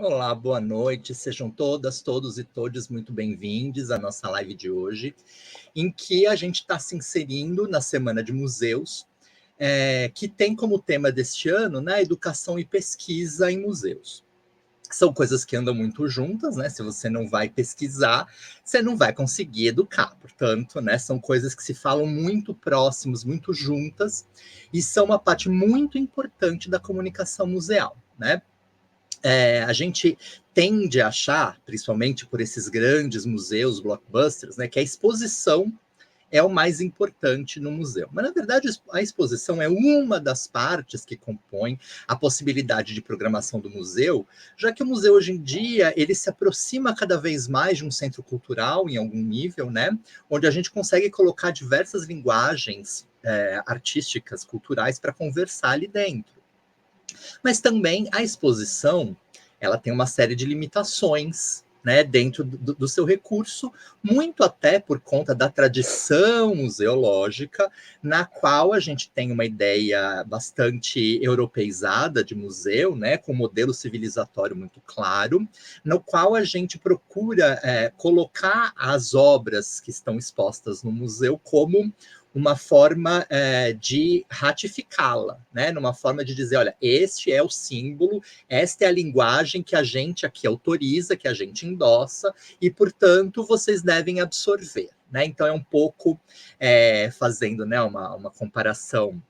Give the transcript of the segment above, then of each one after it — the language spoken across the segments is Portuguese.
Olá, boa noite, sejam todas, todos e todes muito bem-vindos à nossa live de hoje, em que a gente está se inserindo na Semana de Museus, que tem como tema deste ano, né, educação e pesquisa em museus. São coisas que andam muito juntas, né? Se você não vai pesquisar, você não vai conseguir educar. Portanto, né, são coisas que se falam muito próximos, muito juntas, e são uma parte muito importante da comunicação museal, né? A gente tende a achar, principalmente por esses grandes museus, blockbusters, né, que a exposição é o mais importante no museu. Mas, na verdade, a exposição é uma das partes que compõem a possibilidade de programação do museu, já que o museu, hoje em dia, ele se aproxima cada vez mais de um centro cultural, em algum nível, né, onde a gente consegue colocar diversas linguagens artísticas, culturais, para conversar ali dentro. Mas também a exposição, ela tem uma série de limitações, né, dentro do seu recurso, muito até por conta da tradição museológica, na qual a gente tem uma ideia bastante europeizada de museu, né, com um modelo civilizatório muito claro, no qual a gente procura colocar as obras que estão expostas no museu como uma forma de ratificá-la, né? Numa forma de dizer, olha, este é o símbolo, esta é a linguagem que a gente aqui autoriza, que a gente endossa, e, portanto, vocês devem absorver, né? Então, é um pouco fazendo, né, uma comparação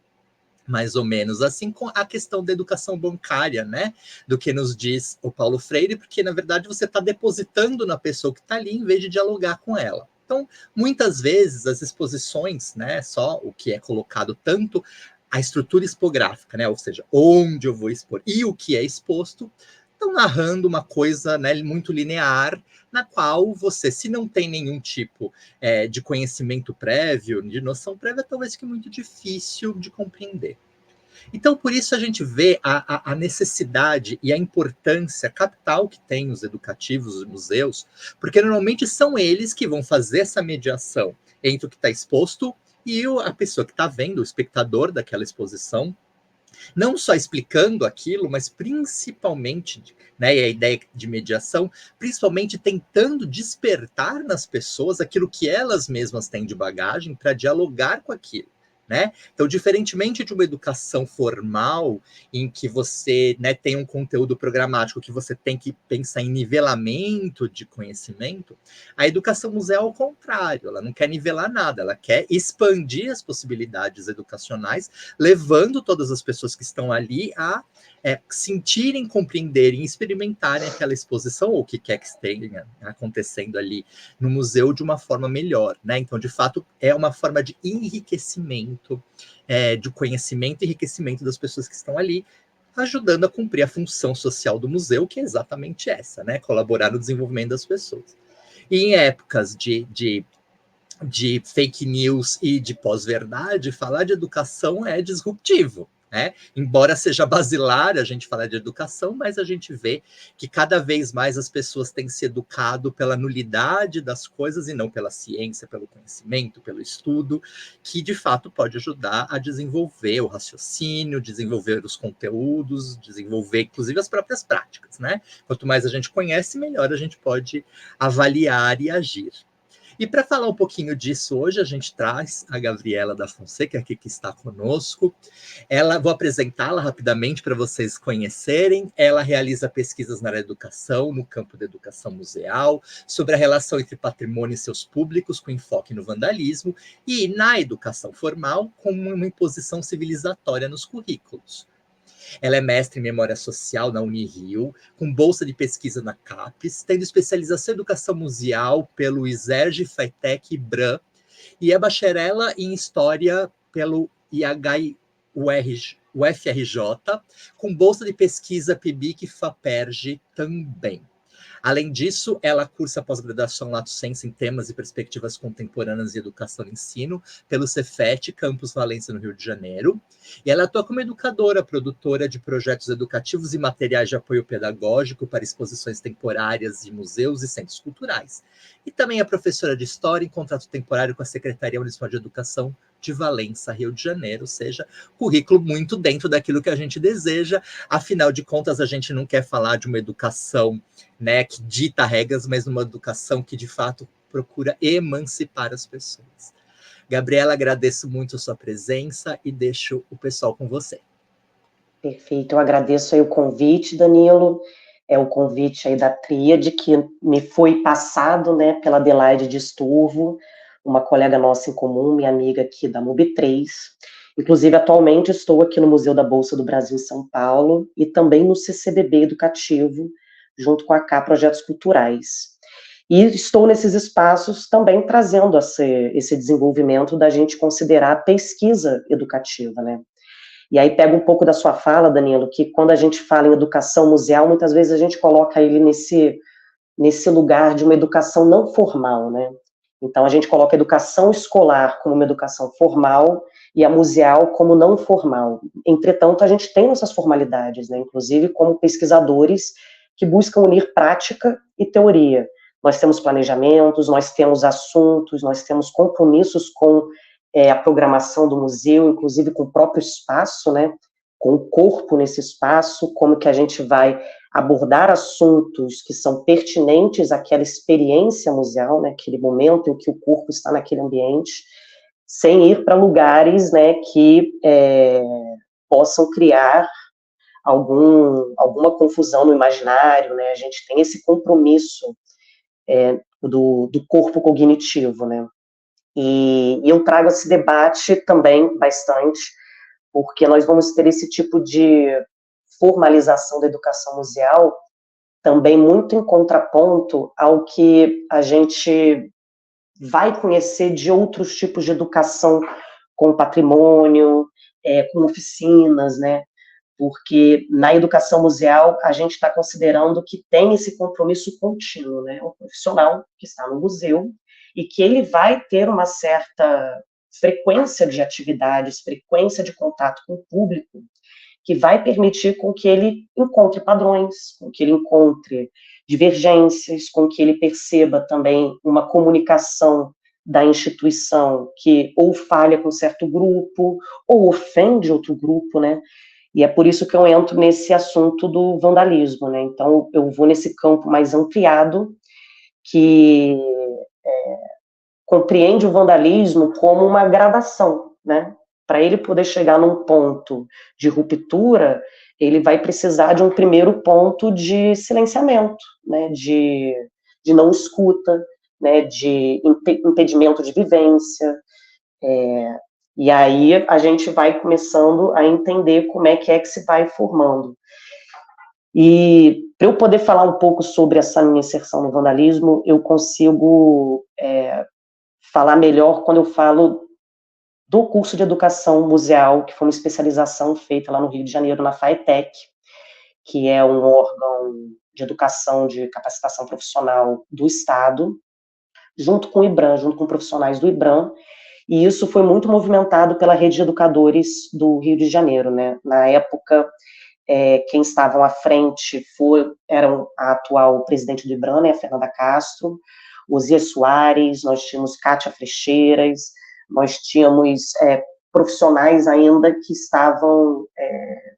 mais ou menos assim com a questão da educação bancária, né? Do que nos diz o Paulo Freire, porque, na verdade, você está depositando na pessoa que está ali em vez de dialogar com ela. Então, muitas vezes, as exposições, né, só o que é colocado, tanto a estrutura expográfica, né, ou seja, onde eu vou expor e o que é exposto, estão narrando uma coisa, né, muito linear, na qual você, se não tem nenhum tipo de conhecimento prévio, de noção prévia, talvez fique muito difícil de compreender. Então, por isso a gente vê a necessidade e a importância capital que tem os educativos, os museus, porque normalmente são eles que vão fazer essa mediação entre o que está exposto e a pessoa que está vendo, o espectador daquela exposição, não só explicando aquilo, mas principalmente, né, a ideia de mediação, principalmente tentando despertar nas pessoas aquilo que elas mesmas têm de bagagem para dialogar com aquilo. Né? Então, diferentemente de uma educação formal, em que você, né, tem um conteúdo programático que você tem que pensar em nivelamento de conhecimento, a educação museal, ao contrário, ela não quer nivelar nada, ela quer expandir as possibilidades educacionais, levando todas as pessoas que estão ali a sentirem, compreenderem, experimentarem aquela exposição, ou o que quer que esteja acontecendo ali no museu, de uma forma melhor, né? Então, de fato, é uma forma de enriquecimento, de conhecimento e enriquecimento das pessoas que estão ali, ajudando a cumprir a função social do museu, que é exatamente essa, né? Colaborar no desenvolvimento das pessoas. E em épocas de fake news e de pós-verdade, falar de educação é disruptivo. Né? Embora seja basilar a gente falar de educação, mas a gente vê que cada vez mais as pessoas têm se educado pela nulidade das coisas e não pela ciência, pelo conhecimento, pelo estudo, que de fato pode ajudar a desenvolver o raciocínio, desenvolver os conteúdos, desenvolver inclusive as próprias práticas. Né? Quanto mais a gente conhece, melhor a gente pode avaliar e agir. E para falar um pouquinho disso, hoje a gente traz a Gabriela da Fonseca, aqui que está conosco. Vou apresentá-la rapidamente para vocês conhecerem. Ela realiza pesquisas na área da educação, no campo da educação museal, sobre a relação entre patrimônio e seus públicos, com enfoque no vandalismo, e na educação formal, com uma imposição civilizatória nos currículos. Ela é mestre em Memória Social na Unirio, com bolsa de pesquisa na CAPES, tendo especialização em Educação Museal pelo ISERJ, FATEC e BRAM, e é bacharela em História pelo IHUFRJ, com bolsa de pesquisa PIBIC e FAPERJ também. Além disso, ela cursa pós-graduação Lato Sensu em temas e perspectivas contemporâneas de educação e ensino pelo Cefet, Campus Valência, no Rio de Janeiro. E ela atua como educadora, produtora de projetos educativos e materiais de apoio pedagógico para exposições temporárias de museus e centros culturais. E também é professora de História em contrato temporário com a Secretaria Municipal de Educação de Valença, Rio de Janeiro, ou seja, currículo muito dentro daquilo que a gente deseja. Afinal de contas, a gente não quer falar de uma educação, né, que dita regras, mas uma educação que, de fato, procura emancipar as pessoas. Gabriela, agradeço muito a sua presença e deixo o pessoal com você. Perfeito, eu agradeço aí o convite, Danilo, é o convite aí da Tríade, que me foi passado, né, pela Adelaide de Esturvo, uma colega nossa em comum, minha amiga aqui da MUB3. Inclusive, atualmente estou aqui no Museu da Bolsa do Brasil em São Paulo e também no CCBB Educativo, junto com a K Projetos Culturais. E estou nesses espaços também trazendo esse desenvolvimento da gente considerar a pesquisa educativa, né? E aí pega um pouco da sua fala, Danilo, que quando a gente fala em educação museal, muitas vezes a gente coloca ele nesse lugar de uma educação não formal, né? Então a gente coloca a educação escolar como uma educação formal e a museal como não formal. Entretanto, a gente tem essas formalidades, né? Inclusive como pesquisadores que buscam unir prática e teoria. Nós temos planejamentos, nós temos assuntos, nós temos compromissos com a programação do museu, inclusive com o próprio espaço, né, com o corpo nesse espaço, como que a gente vai abordar assuntos que são pertinentes àquela experiência museal, né, aquele momento em que o corpo está naquele ambiente, sem ir para lugares, né, que possam criar alguma confusão no imaginário, né, a gente tem esse compromisso do corpo cognitivo, né. E eu trago esse debate também bastante, porque nós vamos ter esse tipo de formalização da educação museal também muito em contraponto ao que a gente vai conhecer de outros tipos de educação com patrimônio, com oficinas, né? Porque na educação museal a gente está considerando que tem esse compromisso contínuo, né? O profissional que está no museu e que ele vai ter uma certa frequência de atividades, frequência de contato com o público, que vai permitir com que ele encontre padrões, com que ele encontre divergências, com que ele perceba também uma comunicação da instituição que ou falha com certo grupo, ou ofende outro grupo, né? E é por isso que eu entro nesse assunto do vandalismo, né? Então, eu vou nesse campo mais ampliado, que compreende o vandalismo como uma gradação, né? Para ele poder chegar num ponto de ruptura, ele vai precisar de um primeiro ponto de silenciamento, né? De não escuta, né? De impedimento de vivência. E aí a gente vai começando a entender como é que se vai formando. E para eu poder falar um pouco sobre essa minha inserção no vandalismo, eu consigo falar melhor quando eu falo do curso de educação museal, que foi uma especialização feita lá no Rio de Janeiro, na FAETEC, que é um órgão de educação, de capacitação profissional do Estado, junto com o IBRAM, junto com profissionais do IBRAM, e isso foi muito movimentado pela rede de educadores do Rio de Janeiro, né? Na época, quem estavam à frente eram a atual presidente do IBRAM, né, a Fernanda Castro, Osias Soares, nós tínhamos Kátia Frecheiras, nós tínhamos profissionais ainda que estavam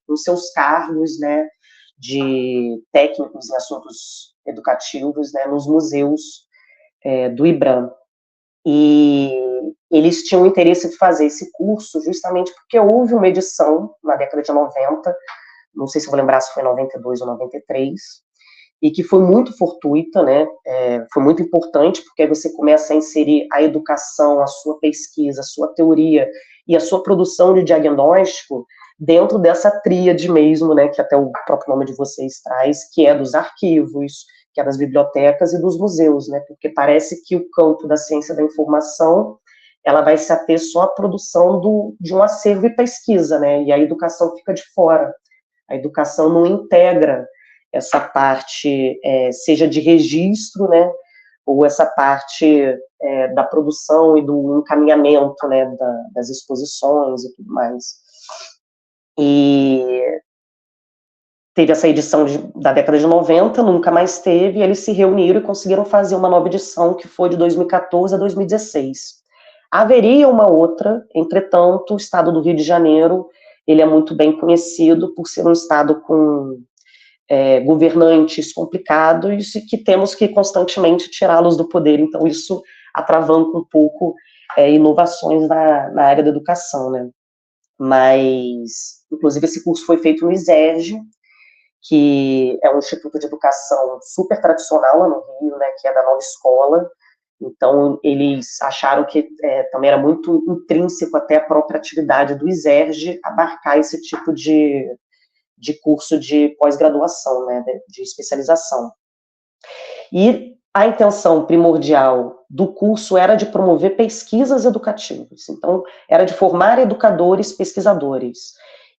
nos seus cargos, né, de técnicos em assuntos educativos, né, nos museus do IBRAM. E eles tinham interesse de fazer esse curso justamente porque houve uma edição na década de 90, não sei se eu vou lembrar se foi 92 ou 93, e que foi muito fortuita, né? Foi muito importante, porque aí você começa a inserir a educação, a sua pesquisa, a sua teoria e a sua produção de diagnóstico dentro dessa tríade mesmo, né? Que até o próprio nome de vocês traz, que é dos arquivos, que é das bibliotecas e dos museus, né? Porque parece que o campo da ciência da informação ela vai se ater só à produção de um acervo e pesquisa, né? E a educação fica de fora. A educação não integra essa parte seja de registro, né, ou essa parte da produção e do encaminhamento, né, das exposições e tudo mais. E teve essa edição da década de 90, nunca mais teve, e eles se reuniram e conseguiram fazer uma nova edição, que foi de 2014 a 2016. Haveria uma outra, entretanto, o estado do Rio de Janeiro, ele é muito bem conhecido por ser um estado com governantes complicados e que temos que constantemente tirá-los do poder, então isso atravanca um pouco inovações na área da educação, né? Mas, inclusive, esse curso foi feito no ISERJ, que é um instituto de educação super tradicional lá no Rio, né, que é da Nova Escola. Então, eles acharam que também era muito intrínseco até a própria atividade do ISERJ abarcar esse tipo de curso de pós-graduação, né, de especialização. E a intenção primordial do curso era de promover pesquisas educativas. Então, era de formar educadores, pesquisadores.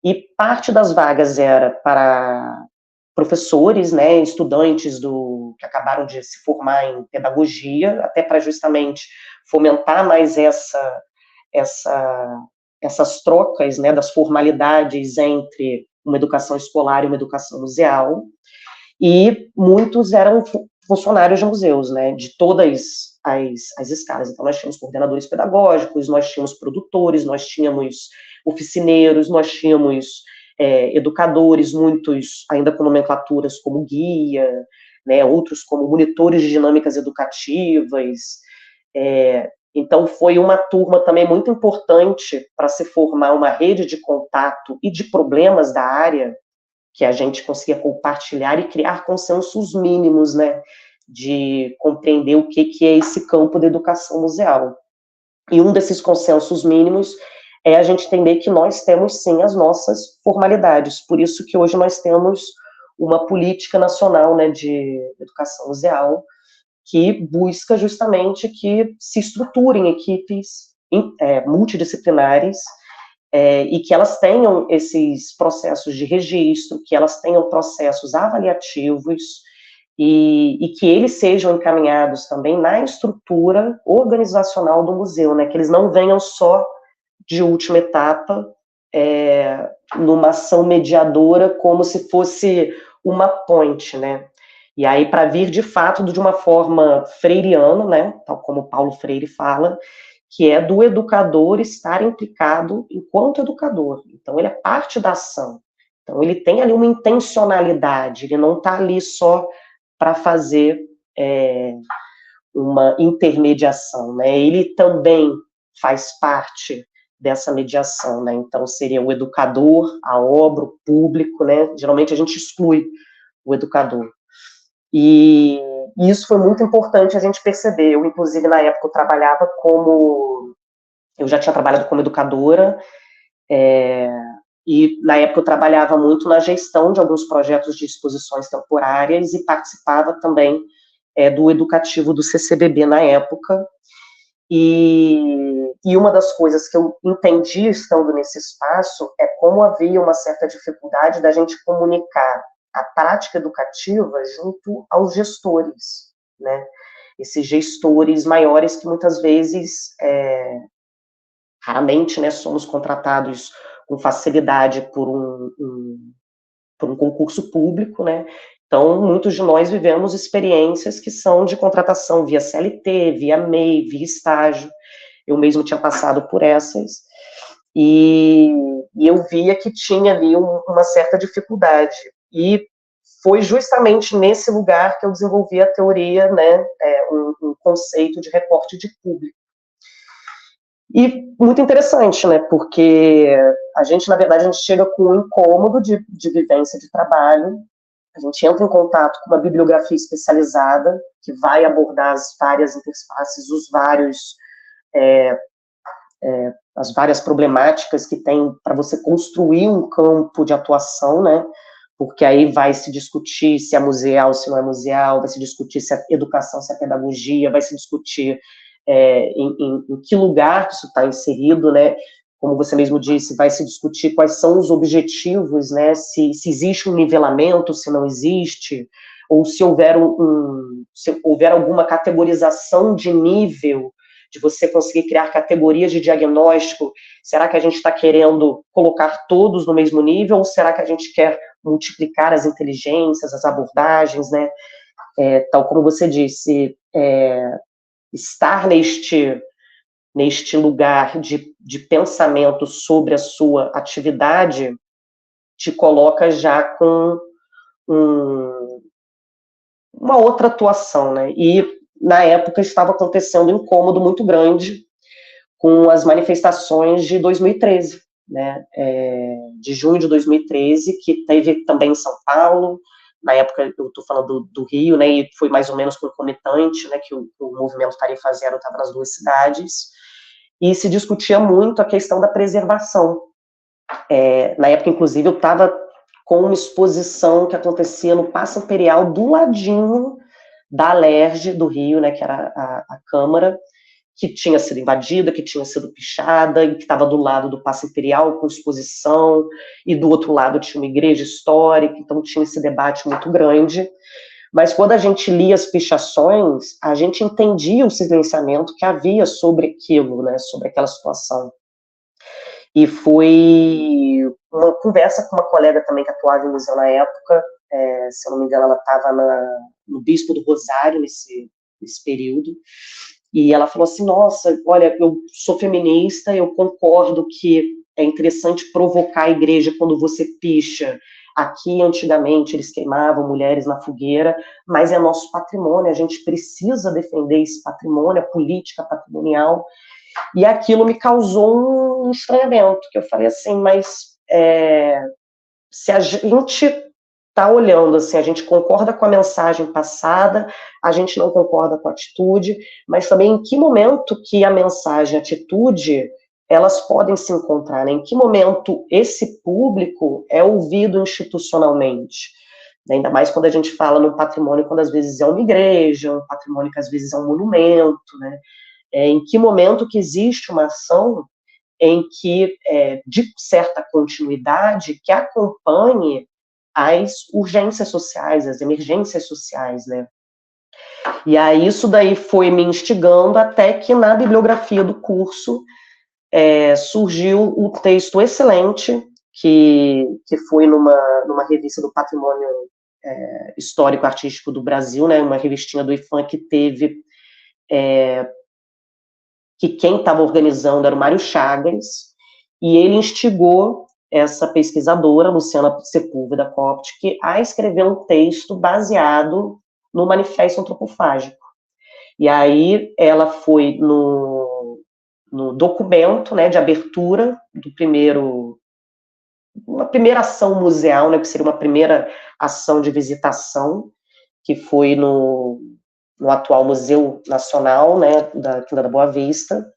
E parte das vagas era para professores, né, estudantes que acabaram de se formar em pedagogia, até para justamente fomentar mais essas trocas, né, das formalidades entre uma educação escolar e uma educação museal, e muitos eram funcionários de museus, né, de todas as escalas. Então, nós tínhamos coordenadores pedagógicos, nós tínhamos produtores, nós tínhamos oficineiros, nós tínhamos educadores, muitos ainda com nomenclaturas como guia, né, outros como monitores de dinâmicas educativas. Então, foi uma turma também muito importante para se formar uma rede de contato e de problemas da área, que a gente conseguia compartilhar e criar consensos mínimos, né, de compreender o que é esse campo da educação museal. E um desses consensos mínimos é a gente entender que nós temos, sim, as nossas formalidades. Por isso que hoje nós temos uma política nacional, né, de educação museal, que busca justamente que se estruturem equipes multidisciplinares e que elas tenham esses processos de registro, que elas tenham processos avaliativos e que eles sejam encaminhados também na estrutura organizacional do museu, né, que eles não venham só de última etapa, numa ação mediadora, como se fosse uma ponte, né? E aí, para vir de fato de uma forma freiriana, né, tal como Paulo Freire fala, que é do educador estar implicado enquanto educador. Então, ele é parte da ação. Então, ele tem ali uma intencionalidade, ele não está ali só para fazer uma intermediação, né? Ele também faz parte dessa mediação, né? Então, seria o educador, a obra, o público, né? Geralmente a gente exclui o educador. E isso foi muito importante a gente perceber. Eu, inclusive, na época, eu já tinha trabalhado como educadora, e na época eu trabalhava muito na gestão de alguns projetos de exposições temporárias e participava também do educativo do CCBB na época. E uma das coisas que eu entendi estando nesse espaço é como havia uma certa dificuldade da gente comunicar a prática educativa junto aos gestores, né? Esses gestores maiores que muitas vezes, raramente, né, somos contratados com facilidade por um concurso público, né? Então, muitos de nós vivemos experiências que são de contratação via CLT, via MEI, via estágio. Eu mesmo tinha passado por essas. E eu via que tinha ali uma certa dificuldade. E foi justamente nesse lugar que eu desenvolvi a teoria, né, um conceito de recorte de público. E muito interessante, né, porque a gente, na verdade, a gente chega com um incômodo de vivência de trabalho, a gente entra em contato com uma bibliografia especializada, que vai abordar as várias interfaces, as várias problemáticas que tem para você construir um campo de atuação, né, porque aí vai se discutir se é museal, se não é museal, vai se discutir se é educação, se é pedagogia, vai se discutir em que lugar isso está inserido, né, como você mesmo disse, vai se discutir quais são os objetivos, né, se existe um nivelamento, se não existe, ou se houver, se houver alguma categorização de nível, de você conseguir criar categorias de diagnóstico. Será que a gente está querendo colocar todos no mesmo nível, ou será que a gente quer multiplicar as inteligências, as abordagens, né? Tal como você disse, estar neste lugar de pensamento sobre a sua atividade te coloca já com uma outra atuação, né? E, na época, estava acontecendo um incômodo muito grande com as manifestações de 2013, né? De junho de 2013, que teve também em São Paulo. Na época, eu estou falando do Rio, né? E foi mais ou menos concomitante, né? Que o movimento Tarifa Zero estava nas duas cidades. E se discutia muito a questão da preservação. Na época, inclusive, eu estava com uma exposição que acontecia no Paço Imperial, do ladinho da Alerj do Rio, né, que era a Câmara, que tinha sido invadida, que tinha sido pichada, e que estava do lado do Paço Imperial com exposição, e do outro lado tinha uma igreja histórica, então tinha esse debate muito grande. Mas quando a gente lia as pichações, a gente entendia o silenciamento que havia sobre aquilo, né, sobre aquela situação. E foi uma conversa com uma colega também que atuava em museu na época, se eu não me engano, ela estava no Bispo do Rosário nesse período, e ela falou assim, nossa, olha, eu sou feminista, eu concordo que é interessante provocar a igreja quando você picha. Aqui, antigamente, eles queimavam mulheres na fogueira, mas é nosso patrimônio, a gente precisa defender esse patrimônio, a política patrimonial. E aquilo me causou um estranhamento, que eu falei assim, mas se a gente está olhando, assim, a gente concorda com a mensagem passada, a gente não concorda com a atitude, mas também em que momento que a mensagem e a atitude, elas podem se encontrar, né? Em que momento esse público é ouvido institucionalmente? Ainda mais quando a gente fala no patrimônio, quando às vezes é uma igreja, um patrimônio que às vezes é um monumento, né? Em que momento que existe uma ação em que, de certa continuidade, que acompanhe as urgências sociais, as emergências sociais, né? E aí isso daí foi me instigando até que na bibliografia do curso surgiu o texto excelente que foi numa revista do Patrimônio Histórico-Artístico do Brasil, né? Uma revistinha do IFAM que teve que quem estava organizando era o Mário Chagas, e ele instigou essa pesquisadora, Luciana Sepúlveda Coptic, a escrever um texto baseado no Manifesto Antropofágico. E aí ela foi no documento, né, de abertura uma primeira ação museal, né, que seria uma primeira ação de visitação, que foi no atual Museu Nacional, né, da Quinta da Boa Vista,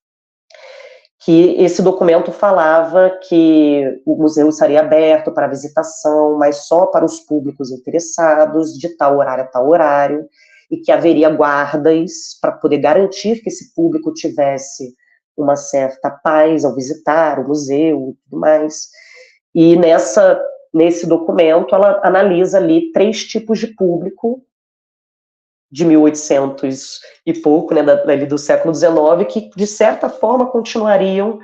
que esse documento falava que o museu estaria aberto para visitação, mas só para os públicos interessados, de tal horário a tal horário, e que haveria guardas para poder garantir que esse público tivesse uma certa paz ao visitar o museu e tudo mais. E nesse documento ela analisa ali 3 tipos de público de 1800 e pouco, né, do século XIX, que, de certa forma, continuariam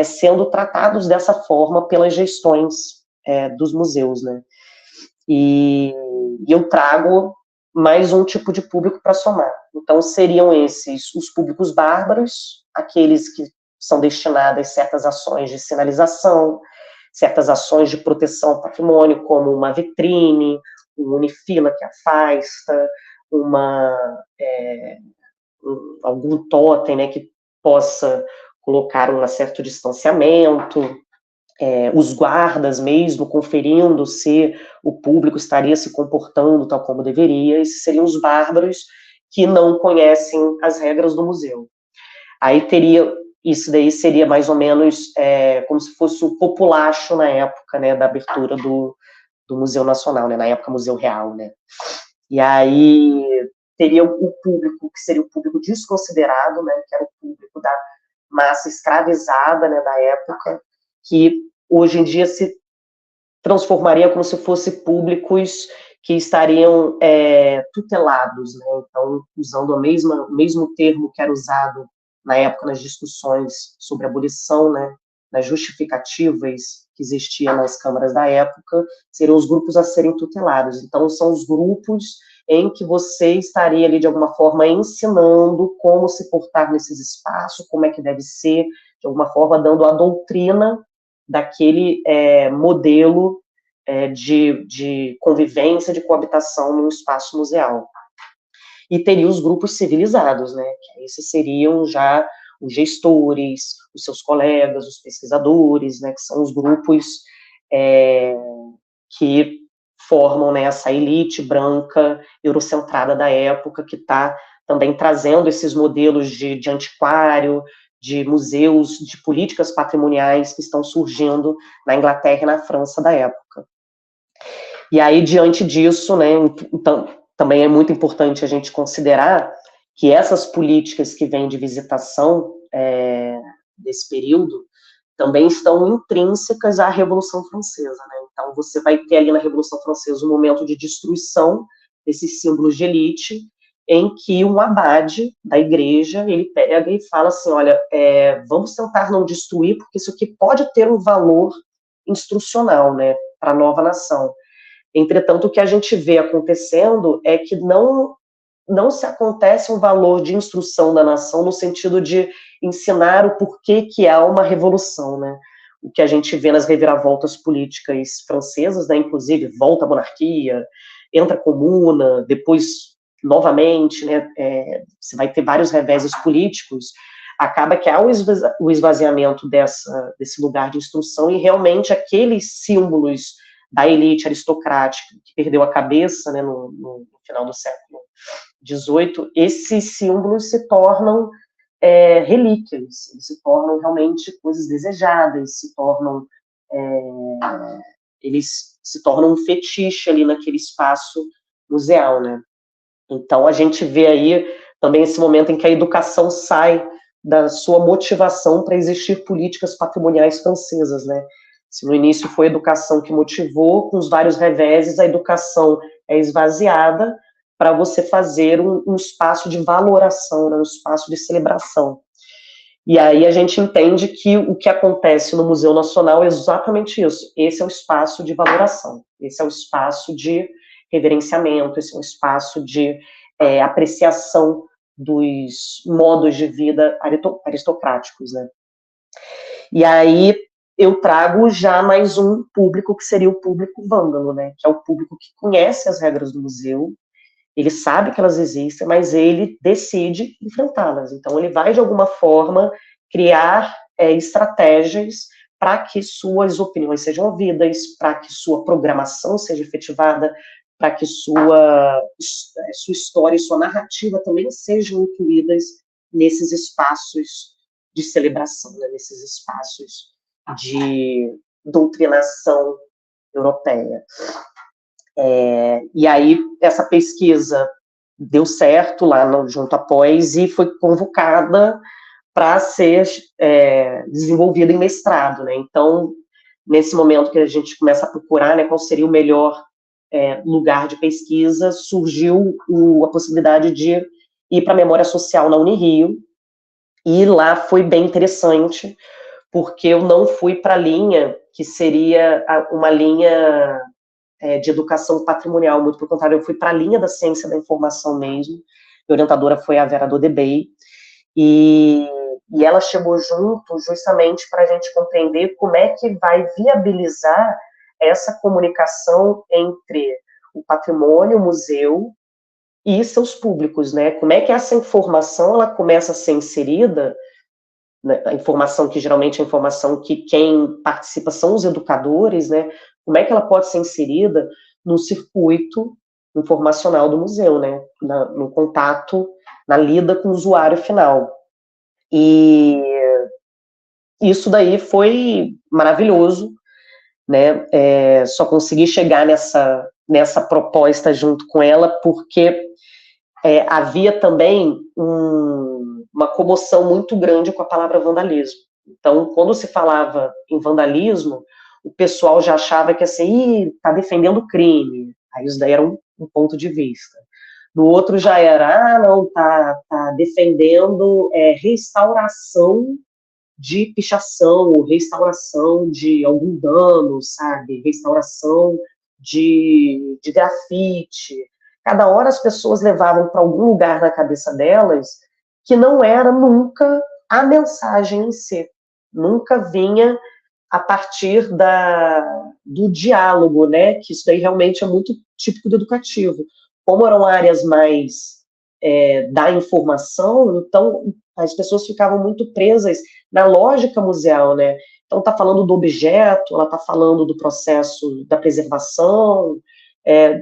sendo tratados dessa forma pelas gestões dos museus, né. E eu trago mais um tipo de público para somar. Então, seriam esses os públicos bárbaros, aqueles que são destinados a certas ações de sinalização, certas ações de proteção ao patrimônio, como uma vitrine, um unifila que afasta, algum totem, né, que possa colocar um certo distanciamento, os guardas mesmo conferindo se o público estaria se comportando tal como deveria. Esses seriam os bárbaros que não conhecem as regras do museu. Aí isso daí seria mais ou menos como se fosse o populacho na época, né, da abertura do Museu Nacional, né, na época Museu Real, né. E aí teria o público, que seria o público desconsiderado, né, que era o público da massa escravizada, né, da época, que hoje em dia se transformaria como se fossem públicos que estariam tutelados, né? Então, usando o mesmo termo que era usado na época nas discussões sobre abolição, né, nas justificativas que existiam nas câmaras da época, seriam os grupos a serem tutelados. Então, são os grupos em que você estaria ali, de alguma forma, ensinando como se portar nesses espaços, como é que deve ser, de alguma forma, dando a doutrina daquele modelo de convivência, de coabitação no espaço museal. E teria os grupos civilizados, né, que esses seriam já os gestores, os seus colegas, os pesquisadores, né, que são os grupos que formam, né, essa elite branca, eurocentrada da época, que está também trazendo esses modelos de antiquário, de museus, de políticas patrimoniais que estão surgindo na Inglaterra e na França da época. E aí, diante disso, né, então, também é muito importante a gente considerar que essas políticas que vêm de visitação desse período também estão intrínsecas à Revolução Francesa, né? Então, você vai ter ali na Revolução Francesa um momento de destruição desses símbolos de elite, em que um abade da igreja, ele pega e fala assim, olha, vamos tentar não destruir, porque isso aqui pode ter um valor instrucional, né, para a nova nação. Entretanto, o que a gente vê acontecendo é que não se acontece um valor de instrução da nação no sentido de ensinar o porquê que há uma revolução, né? O que a gente vê nas reviravoltas políticas francesas, né? Inclusive, volta a monarquia, entra a comuna, depois, novamente, né? Você vai ter vários reveses políticos, acaba que há o esvaziamento desse lugar de instrução e realmente aqueles símbolos da elite aristocrática que perdeu a cabeça, né, no final do século XVIII, esses símbolos se tornam relíquias, eles se tornam realmente coisas desejadas, eles se tornam um fetiche ali naquele espaço museal, né? Então a gente vê aí também esse momento em que a educação sai da sua motivação para existir políticas patrimoniais francesas, né? Se no início foi a educação que motivou, com os vários reveses, a educação é esvaziada para você fazer um espaço de valoração, né, um espaço de celebração. E aí a gente entende que o que acontece no Museu Nacional é exatamente isso. Esse é o espaço de valoração, esse é o espaço de reverenciamento, esse é um espaço de apreciação dos modos de vida aristocráticos, né? E aí eu trago já mais um público que seria o público vândalo, né? Que é o público que conhece as regras do museu, ele sabe que elas existem, mas ele decide enfrentá-las. Então ele vai, de alguma forma, criar estratégias para que suas opiniões sejam ouvidas, para que sua programação seja efetivada, para que sua história e sua narrativa também sejam incluídas nesses espaços de celebração, né, nesses espaços de doutrinação europeia. E aí, essa pesquisa deu certo lá junto à POS e foi convocada para ser desenvolvida em mestrado, né? Então, nesse momento que a gente começa a procurar, né, qual seria o melhor lugar de pesquisa, surgiu a possibilidade de ir para a memória social na Unirio, e lá foi bem interessante, porque eu não fui para a linha que seria uma linha de educação patrimonial, muito pelo contrário, eu fui para a linha da ciência da informação mesmo. Minha orientadora foi a Vera Dodebey, e ela chegou junto justamente para a gente compreender como é que vai viabilizar essa comunicação entre o patrimônio, o museu e seus públicos, né? Como é que essa informação ela começa a ser inserida, né? A informação que geralmente é a informação que quem participa são os educadores, né? Como é que ela pode ser inserida no circuito informacional do museu, né? No contato, na lida com o usuário final. E isso daí foi maravilhoso, né? Só consegui chegar nessa proposta junto com ela porque havia também uma comoção muito grande com a palavra vandalismo. Então, quando se falava em vandalismo, o pessoal já achava que assim, tá defendendo o crime. Aí isso daí era um ponto de vista. No outro já era, não, tá defendendo restauração de pichação, ou restauração de algum dano, sabe? Restauração de grafite. Cada hora as pessoas levavam para algum lugar na cabeça delas que não era nunca a mensagem em si. Nunca vinha a partir do diálogo, né? Que isso daí realmente é muito típico do educativo. Como eram áreas mais da informação, então as pessoas ficavam muito presas na lógica museal, né? Então está falando do objeto, ela está falando do processo da preservação,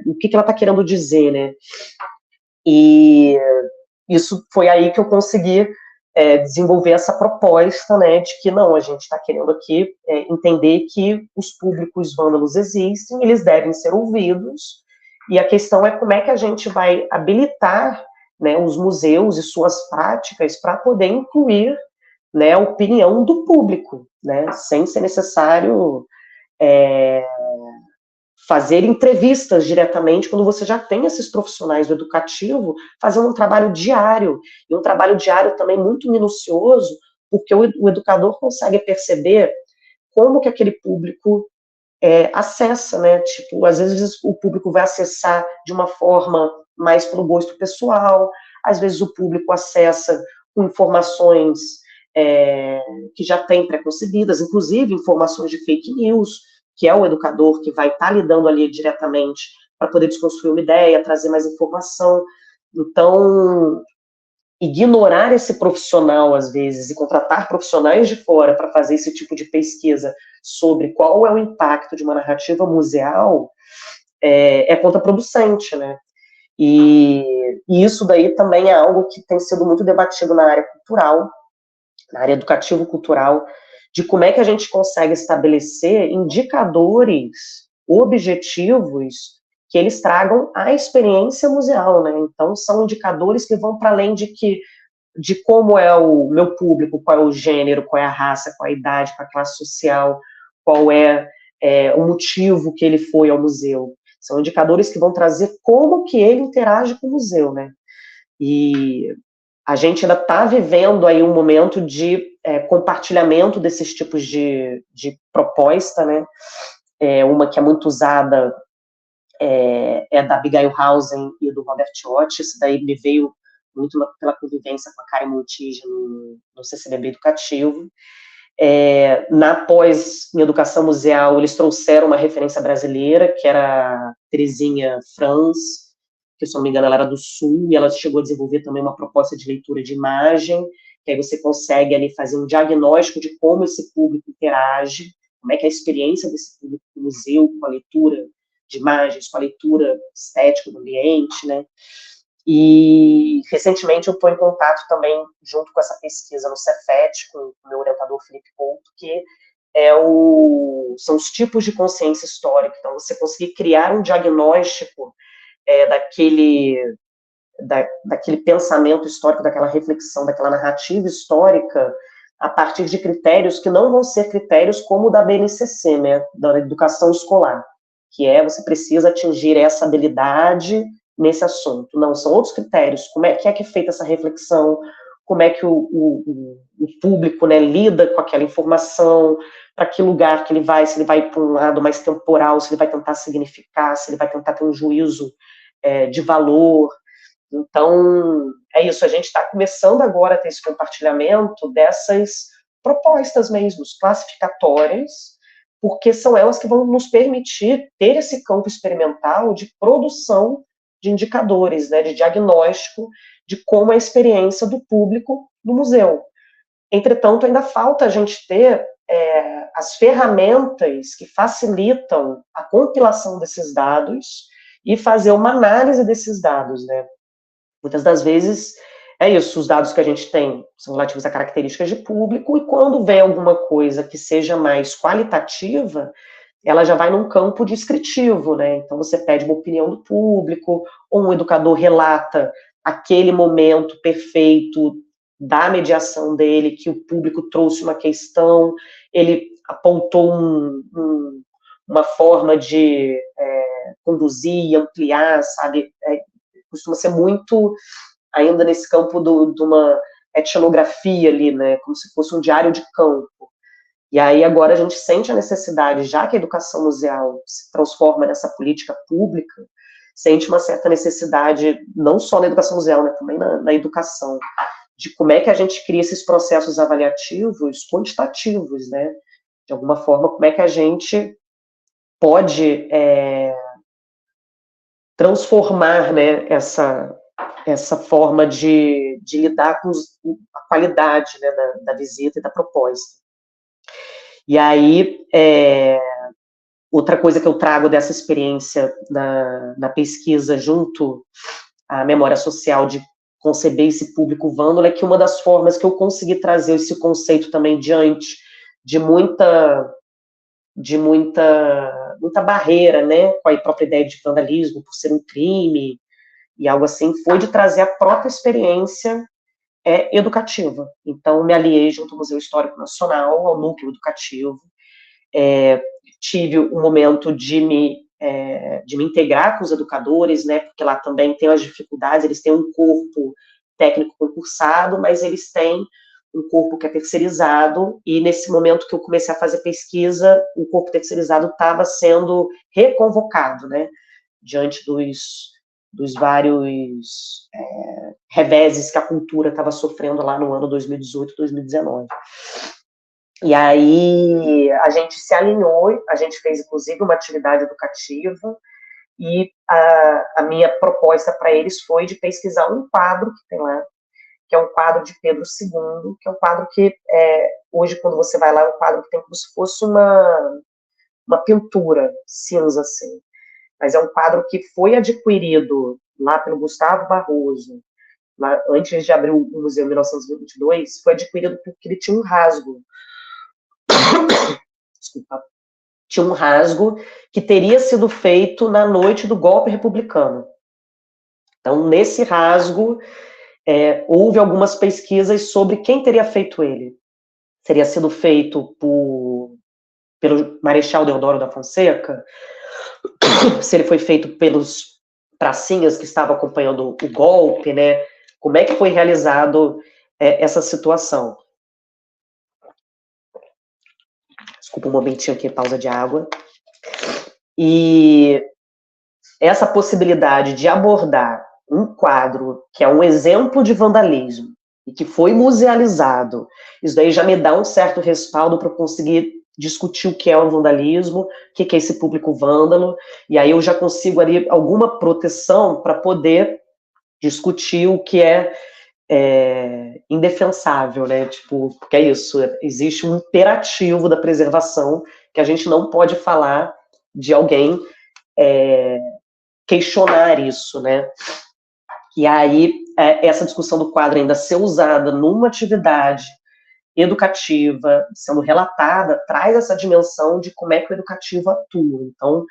o que ela está querendo dizer, né? E isso foi aí que eu consegui desenvolver essa proposta, né, de que não, a gente está querendo aqui entender que os públicos vândalos existem, eles devem ser ouvidos, e a questão é como é que a gente vai habilitar, né, os museus e suas práticas para poder incluir, né, a opinião do público, né, sem ser necessário fazer entrevistas diretamente, quando você já tem esses profissionais do educativo fazendo um trabalho diário, e um trabalho diário também muito minucioso, porque o educador consegue perceber como que aquele público acessa, né? Tipo, às vezes o público vai acessar de uma forma mais pelo gosto pessoal, às vezes o público acessa com informações que já tem preconcebidas, inclusive informações de fake news, que é o educador que vai estar lidando ali diretamente para poder desconstruir uma ideia, trazer mais informação. Então, ignorar esse profissional, às vezes, e contratar profissionais de fora para fazer esse tipo de pesquisa sobre qual é o impacto de uma narrativa museal é contraproducente, né? E isso daí também é algo que tem sido muito debatido na área cultural, na área educativo-cultural, de como é que a gente consegue estabelecer indicadores objetivos que eles tragam a experiência museal, né? Então, são indicadores que vão para além de como é o meu público, qual é o gênero, qual é a raça, qual é a idade, qual é a classe social, qual é o motivo que ele foi ao museu. São indicadores que vão trazer como que ele interage com o museu, né? E a gente ainda está vivendo aí um momento de compartilhamento desses tipos de proposta, né? Uma que é muito usada é da Abigail Hausen e do Robert Ott. Isso daí me veio muito pela convivência com a Karen Montijo no CCBB educativo. Na pós em educação museal, eles trouxeram uma referência brasileira, que era a Terezinha Franz, que, se não me engano, ela era do Sul, e ela chegou a desenvolver também uma proposta de leitura de imagem, que aí você consegue ali fazer um diagnóstico de como esse público interage, como é que é a experiência desse público no museu, com a leitura de imagens, com a leitura estética do ambiente, né? E, recentemente, eu estou em contato também, junto com essa pesquisa no Cefet, com o meu orientador Felipe Couto, que são os tipos de consciência histórica. Então, você conseguir criar um diagnóstico daquele pensamento histórico, daquela reflexão, daquela narrativa histórica, a partir de critérios que não vão ser critérios como o da BNCC, né, da educação escolar, que você precisa atingir essa habilidade nesse assunto. Não, são outros critérios. Como é que é feita essa reflexão, como é que o público, né, lida com aquela informação, para que lugar que ele vai, se ele vai para um lado mais temporal, se ele vai tentar significar, se ele vai tentar ter um juízo de valor. Então, é isso, a gente está começando agora a ter esse compartilhamento dessas propostas mesmo, classificatórias, porque são elas que vão nos permitir ter esse campo experimental de produção de indicadores, né, de diagnóstico de como é a experiência do público no museu. Entretanto, ainda falta a gente ter as ferramentas que facilitam a compilação desses dados e fazer uma análise desses dados, né? Muitas das vezes é isso, os dados que a gente tem são relativos a características de público, e quando vem alguma coisa que seja mais qualitativa, ela já vai num campo descritivo, né? Então você pede uma opinião do público, ou um educador relata aquele momento perfeito da mediação dele, que o público trouxe uma questão, ele apontou uma forma de conduzir, ampliar, sabe? Costuma ser muito ainda nesse campo de uma etnografia ali, né? Como se fosse um diário de campo. E aí agora a gente sente a necessidade, já que a educação museal se transforma nessa política pública, sente uma certa necessidade, não só na educação museal, né, também na educação, de como é que a gente cria esses processos avaliativos quantitativos, né? De alguma forma, como é que a gente pode transformar, né, essa forma de lidar com a qualidade, né, da visita e da proposta. E aí, outra coisa que eu trago dessa experiência na pesquisa junto à memória social de conceber esse público vândalo é que uma das formas que eu consegui trazer esse conceito também diante de muita barreira, né, com a própria ideia de vandalismo, por ser um crime e algo assim, foi de trazer a própria experiência educativa. Então, me aliei junto ao Museu Histórico Nacional, ao núcleo educativo, tive um momento de me integrar com os educadores, né, porque lá também tem as dificuldades, eles têm um corpo técnico concursado, mas eles têm um corpo que é terceirizado, e nesse momento que eu comecei a fazer pesquisa, o corpo terceirizado estava sendo reconvocado, né, diante dos vários reveses que a cultura estava sofrendo lá no ano 2018, 2019. E aí a gente se alinhou, a gente fez inclusive uma atividade educativa, e a minha proposta para eles foi de pesquisar um quadro que tem lá, que é um quadro de Pedro II, que é um quadro que, hoje, quando você vai lá, é um quadro que tem como se fosse uma pintura cinza, assim. Mas é um quadro que foi adquirido lá pelo Gustavo Barroso, lá, antes de abrir o museu em 1922, foi adquirido porque ele tinha um rasgo. Desculpa. Tinha um rasgo que teria sido feito na noite do golpe republicano. Então, nesse rasgo, houve algumas pesquisas sobre quem teria feito ele. Seria sido feito pelo Marechal Deodoro da Fonseca, se ele foi feito pelos pracinhas que estavam acompanhando o golpe, né? Como é que foi realizado essa situação? Desculpa um momentinho aqui, pausa de água. E essa possibilidade de abordar um quadro que é um exemplo de vandalismo e que foi musealizado, isso daí já me dá um certo respaldo para conseguir discutir o que é o vandalismo, o que é esse público vândalo, e aí eu já consigo ali alguma proteção para poder discutir o que é indefensável, né? Tipo, porque é isso, existe um imperativo da preservação que a gente não pode falar de alguém questionar isso, né? E aí, essa discussão do quadro ainda ser usada numa atividade educativa, sendo relatada, traz essa dimensão de como é que o educativo atua. Então,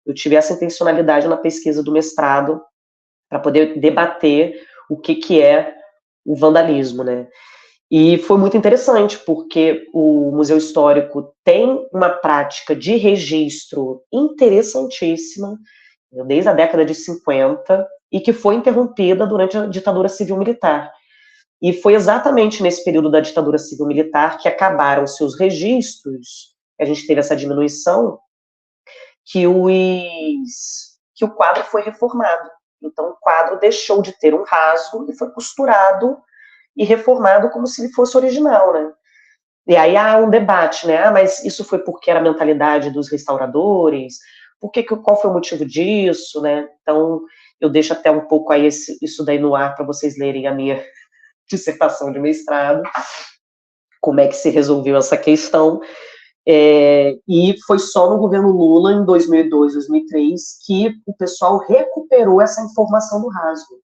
eu tive essa intencionalidade na pesquisa do mestrado para poder debater o que é o vandalismo, né? E foi muito interessante, porque o Museu Histórico tem uma prática de registro interessantíssima, desde a década de 50, e que foi interrompida durante a ditadura civil-militar. E foi exatamente nesse período da ditadura civil-militar que acabaram-se os registros, que a gente teve essa diminuição, que o quadro foi reformado. Então, o quadro deixou de ter um rasgo e foi costurado e reformado como se ele fosse original, né? E aí há um debate, né? Mas isso foi porque era a mentalidade dos restauradores? Qual foi o motivo disso, né? Então, eu deixo até um pouco aí isso daí no ar para vocês lerem a minha dissertação de mestrado, como é que se resolveu essa questão. E foi só no governo Lula, em 2002, 2003, que o pessoal recuperou essa informação do rasgo.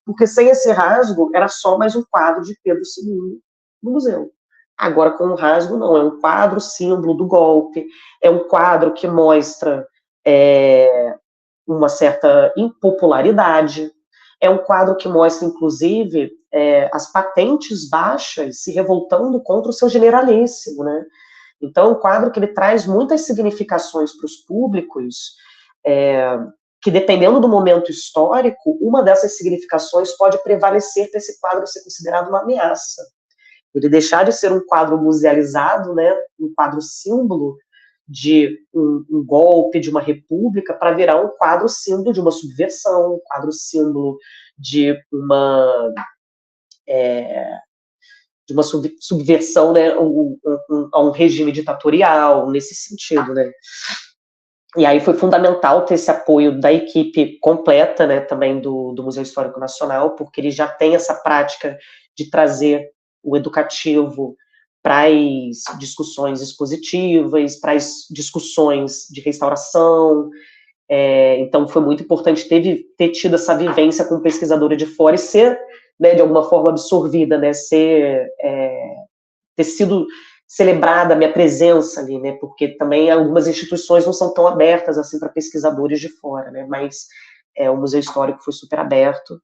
Porque sem esse rasgo, era só mais um quadro de Pedro II no museu. Agora, com o rasgo, não. É um quadro símbolo do golpe, é um quadro que mostra uma certa impopularidade, é um quadro que mostra, inclusive, as patentes baixas se revoltando contra o seu generalíssimo, né? Então, é um quadro que ele traz muitas significações para os públicos, que dependendo do momento histórico, uma dessas significações pode prevalecer para esse quadro ser considerado uma ameaça. Ele deixar de ser um quadro musealizado, né, um quadro símbolo de um golpe, de uma república, para virar um quadro símbolo de uma subversão, um quadro símbolo de uma subversão, né, a um regime ditatorial, nesse sentido, né. E aí foi fundamental ter esse apoio da equipe completa, né, também do Museu Histórico Nacional, porque ele já tem essa prática de trazer o educativo para as discussões expositivas, para as discussões de restauração. Então foi muito importante ter tido essa vivência com pesquisadora de fora e ser, né, de alguma forma absorvida, né, ter sido celebrada a minha presença ali, né, porque também algumas instituições não são tão abertas assim para pesquisadores de fora, né, mas o Museu Histórico foi super aberto,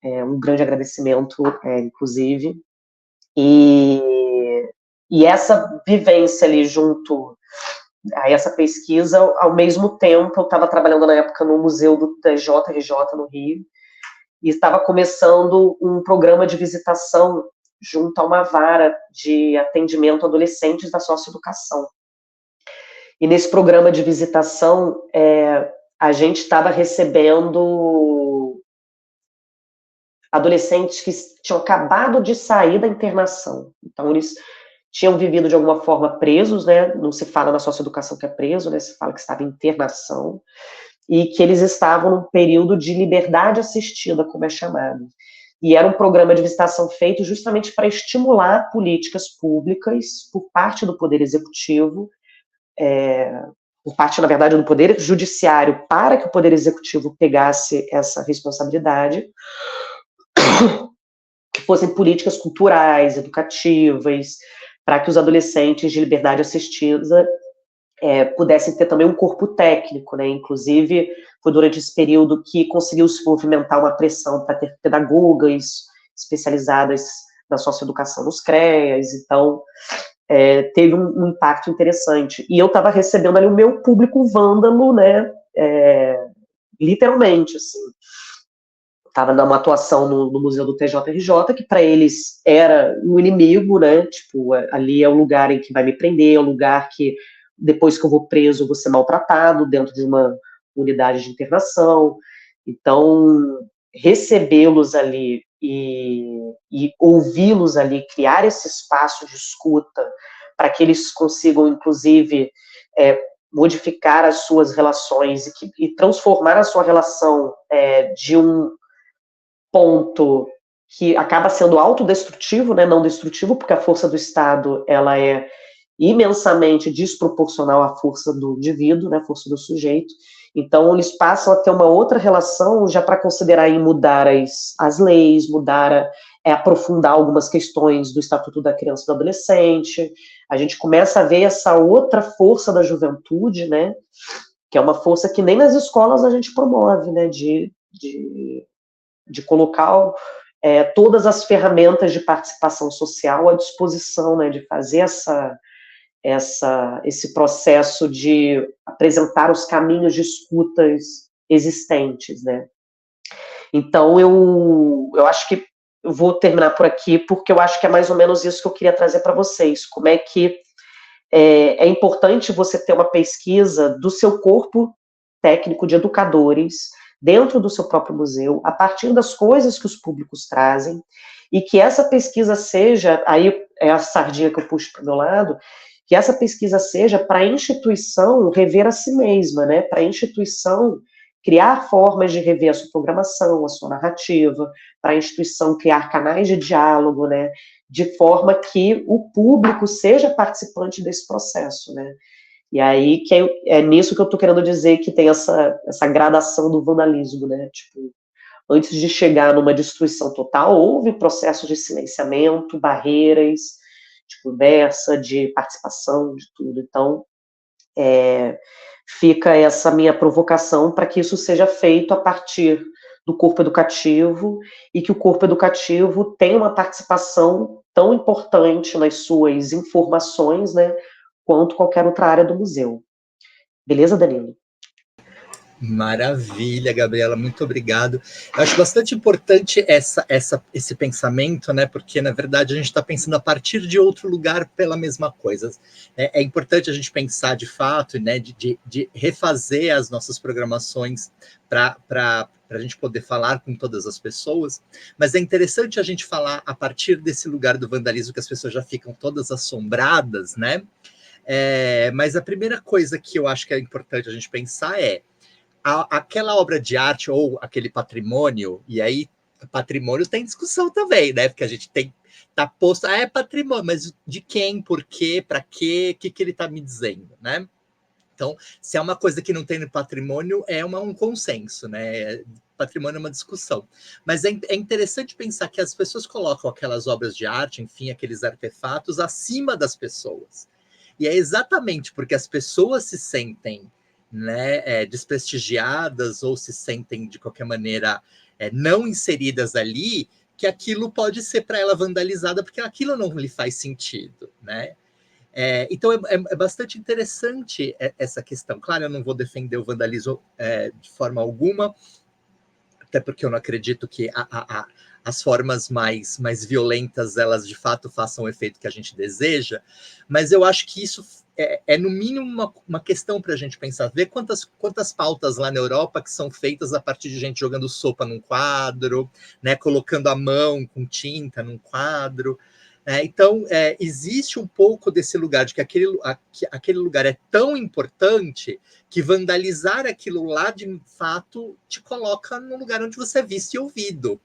um grande agradecimento, inclusive, e essa vivência ali junto a essa pesquisa, ao mesmo tempo, eu estava trabalhando na época no Museu do TJRJ no Rio, e estava começando um programa de visitação junto a uma vara de atendimento a adolescentes da socioeducação. E nesse programa de visitação, a gente estava recebendo adolescentes que tinham acabado de sair da internação. Então, eles tinham vivido de alguma forma presos, né? Não se fala na socioeducação que é preso, né? Se fala que estava em internação, e que eles estavam num período de liberdade assistida, como é chamado. E era um programa de visitação feito justamente para estimular políticas públicas por parte do Poder Executivo, por parte, na verdade, do Poder Judiciário, para que o Poder Executivo pegasse essa responsabilidade, que fossem políticas culturais, educativas, para que os adolescentes de liberdade assistida pudessem ter também um corpo técnico, né? Inclusive, foi durante esse período que conseguiu se movimentar uma pressão para ter pedagogas especializadas na socioeducação nos CREAs, então teve um impacto interessante. E eu estava recebendo ali o meu público vândalo, né? Literalmente, assim. Estava numa atuação no Museu do TJRJ, que para eles era um inimigo, né? Tipo, ali é o lugar em que vai me prender, é o lugar que depois que eu vou preso, eu vou ser maltratado dentro de uma unidade de internação. Então, recebê-los ali e ouvi-los ali, criar esse espaço de escuta para que eles consigam, inclusive, modificar as suas relações e transformar a sua relação de um ponto que acaba sendo autodestrutivo, né, não destrutivo, porque a força do Estado ela é imensamente desproporcional à força do indivíduo, né, à força do sujeito. Então, eles passam a ter uma outra relação já para considerar e mudar as leis, aprofundar algumas questões do Estatuto da Criança e do Adolescente. A gente começa a ver essa outra força da juventude, né, que é uma força que nem nas escolas a gente promove, né, de colocar todas as ferramentas de participação social à disposição, né, de fazer esse processo de apresentar os caminhos de escutas existentes, né. Então, eu acho que eu vou terminar por aqui, porque eu acho que é mais ou menos isso que eu queria trazer para vocês, como é que é importante você ter uma pesquisa do seu corpo técnico de educadores, dentro do seu próprio museu, a partir das coisas que os públicos trazem, e que essa pesquisa seja, aí é a sardinha que eu puxo para o meu lado, que essa pesquisa seja para a instituição rever a si mesma, né? Para a instituição criar formas de rever a sua programação, a sua narrativa, para a instituição criar canais de diálogo, né? De forma que o público seja participante desse processo, né? E aí que é nisso que eu estou querendo dizer que tem essa gradação do vandalismo, né? Tipo, antes de chegar numa destruição total, houve processos de silenciamento, barreiras, de conversa, de participação, de tudo. Então, fica essa minha provocação para que isso seja feito a partir do corpo educativo e que o corpo educativo tem uma participação tão importante nas suas informações, né, quanto qualquer outra área do museu. Beleza, Danilo? Maravilha, Gabriela, muito obrigado. Eu acho bastante importante esse pensamento, né? Porque, na verdade, a gente está pensando a partir de outro lugar pela mesma coisa. É importante a gente pensar de fato, né? De refazer as nossas programações para a gente poder falar com todas as pessoas, mas é interessante a gente falar a partir desse lugar do vandalismo que as pessoas já ficam todas assombradas, né? Mas a primeira coisa que eu acho que é importante a gente pensar aquela obra de arte ou aquele patrimônio, e aí patrimônio tem discussão também, né? Porque a gente tá posto, é patrimônio, mas de quem, por quê, para quê, o que ele está me dizendo, né? Então, se é uma coisa que não tem no patrimônio, é um consenso, né? Patrimônio é uma discussão. Mas é interessante pensar que as pessoas colocam aquelas obras de arte, enfim, aqueles artefatos, acima das pessoas. E é exatamente porque as pessoas se sentem, né, desprestigiadas ou se sentem, de qualquer maneira, não inseridas ali, que aquilo pode ser para ela vandalizada, porque aquilo não lhe faz sentido, né? Então é bastante interessante essa questão. Claro, eu não vou defender o vandalismo de forma alguma, até porque eu não acredito que as formas mais violentas, elas de fato façam o efeito que a gente deseja, mas eu acho que isso no mínimo uma questão para a gente pensar, ver quantas pautas lá na Europa que são feitas a partir de gente jogando sopa num quadro, né, colocando a mão com tinta num quadro. Então, existe um pouco desse lugar de que aquele lugar é tão importante que vandalizar aquilo lá, de fato, te coloca no lugar onde você é visto e ouvido,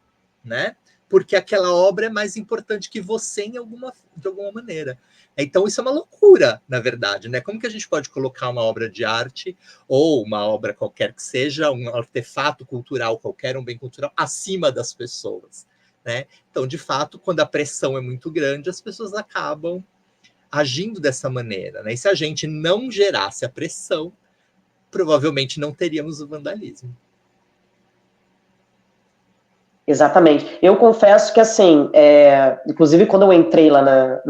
né? Porque aquela obra é mais importante que você de alguma maneira. Então, isso é uma loucura, na verdade, né? Como que a gente pode colocar uma obra de arte ou uma obra qualquer que seja, um artefato cultural qualquer, um bem cultural, acima das pessoas, né? Então, de fato, quando a pressão é muito grande, as pessoas acabam agindo dessa maneira, né? E se a gente não gerasse a pressão, provavelmente não teríamos o vandalismo. Exatamente. Eu confesso que, assim, inclusive quando eu entrei lá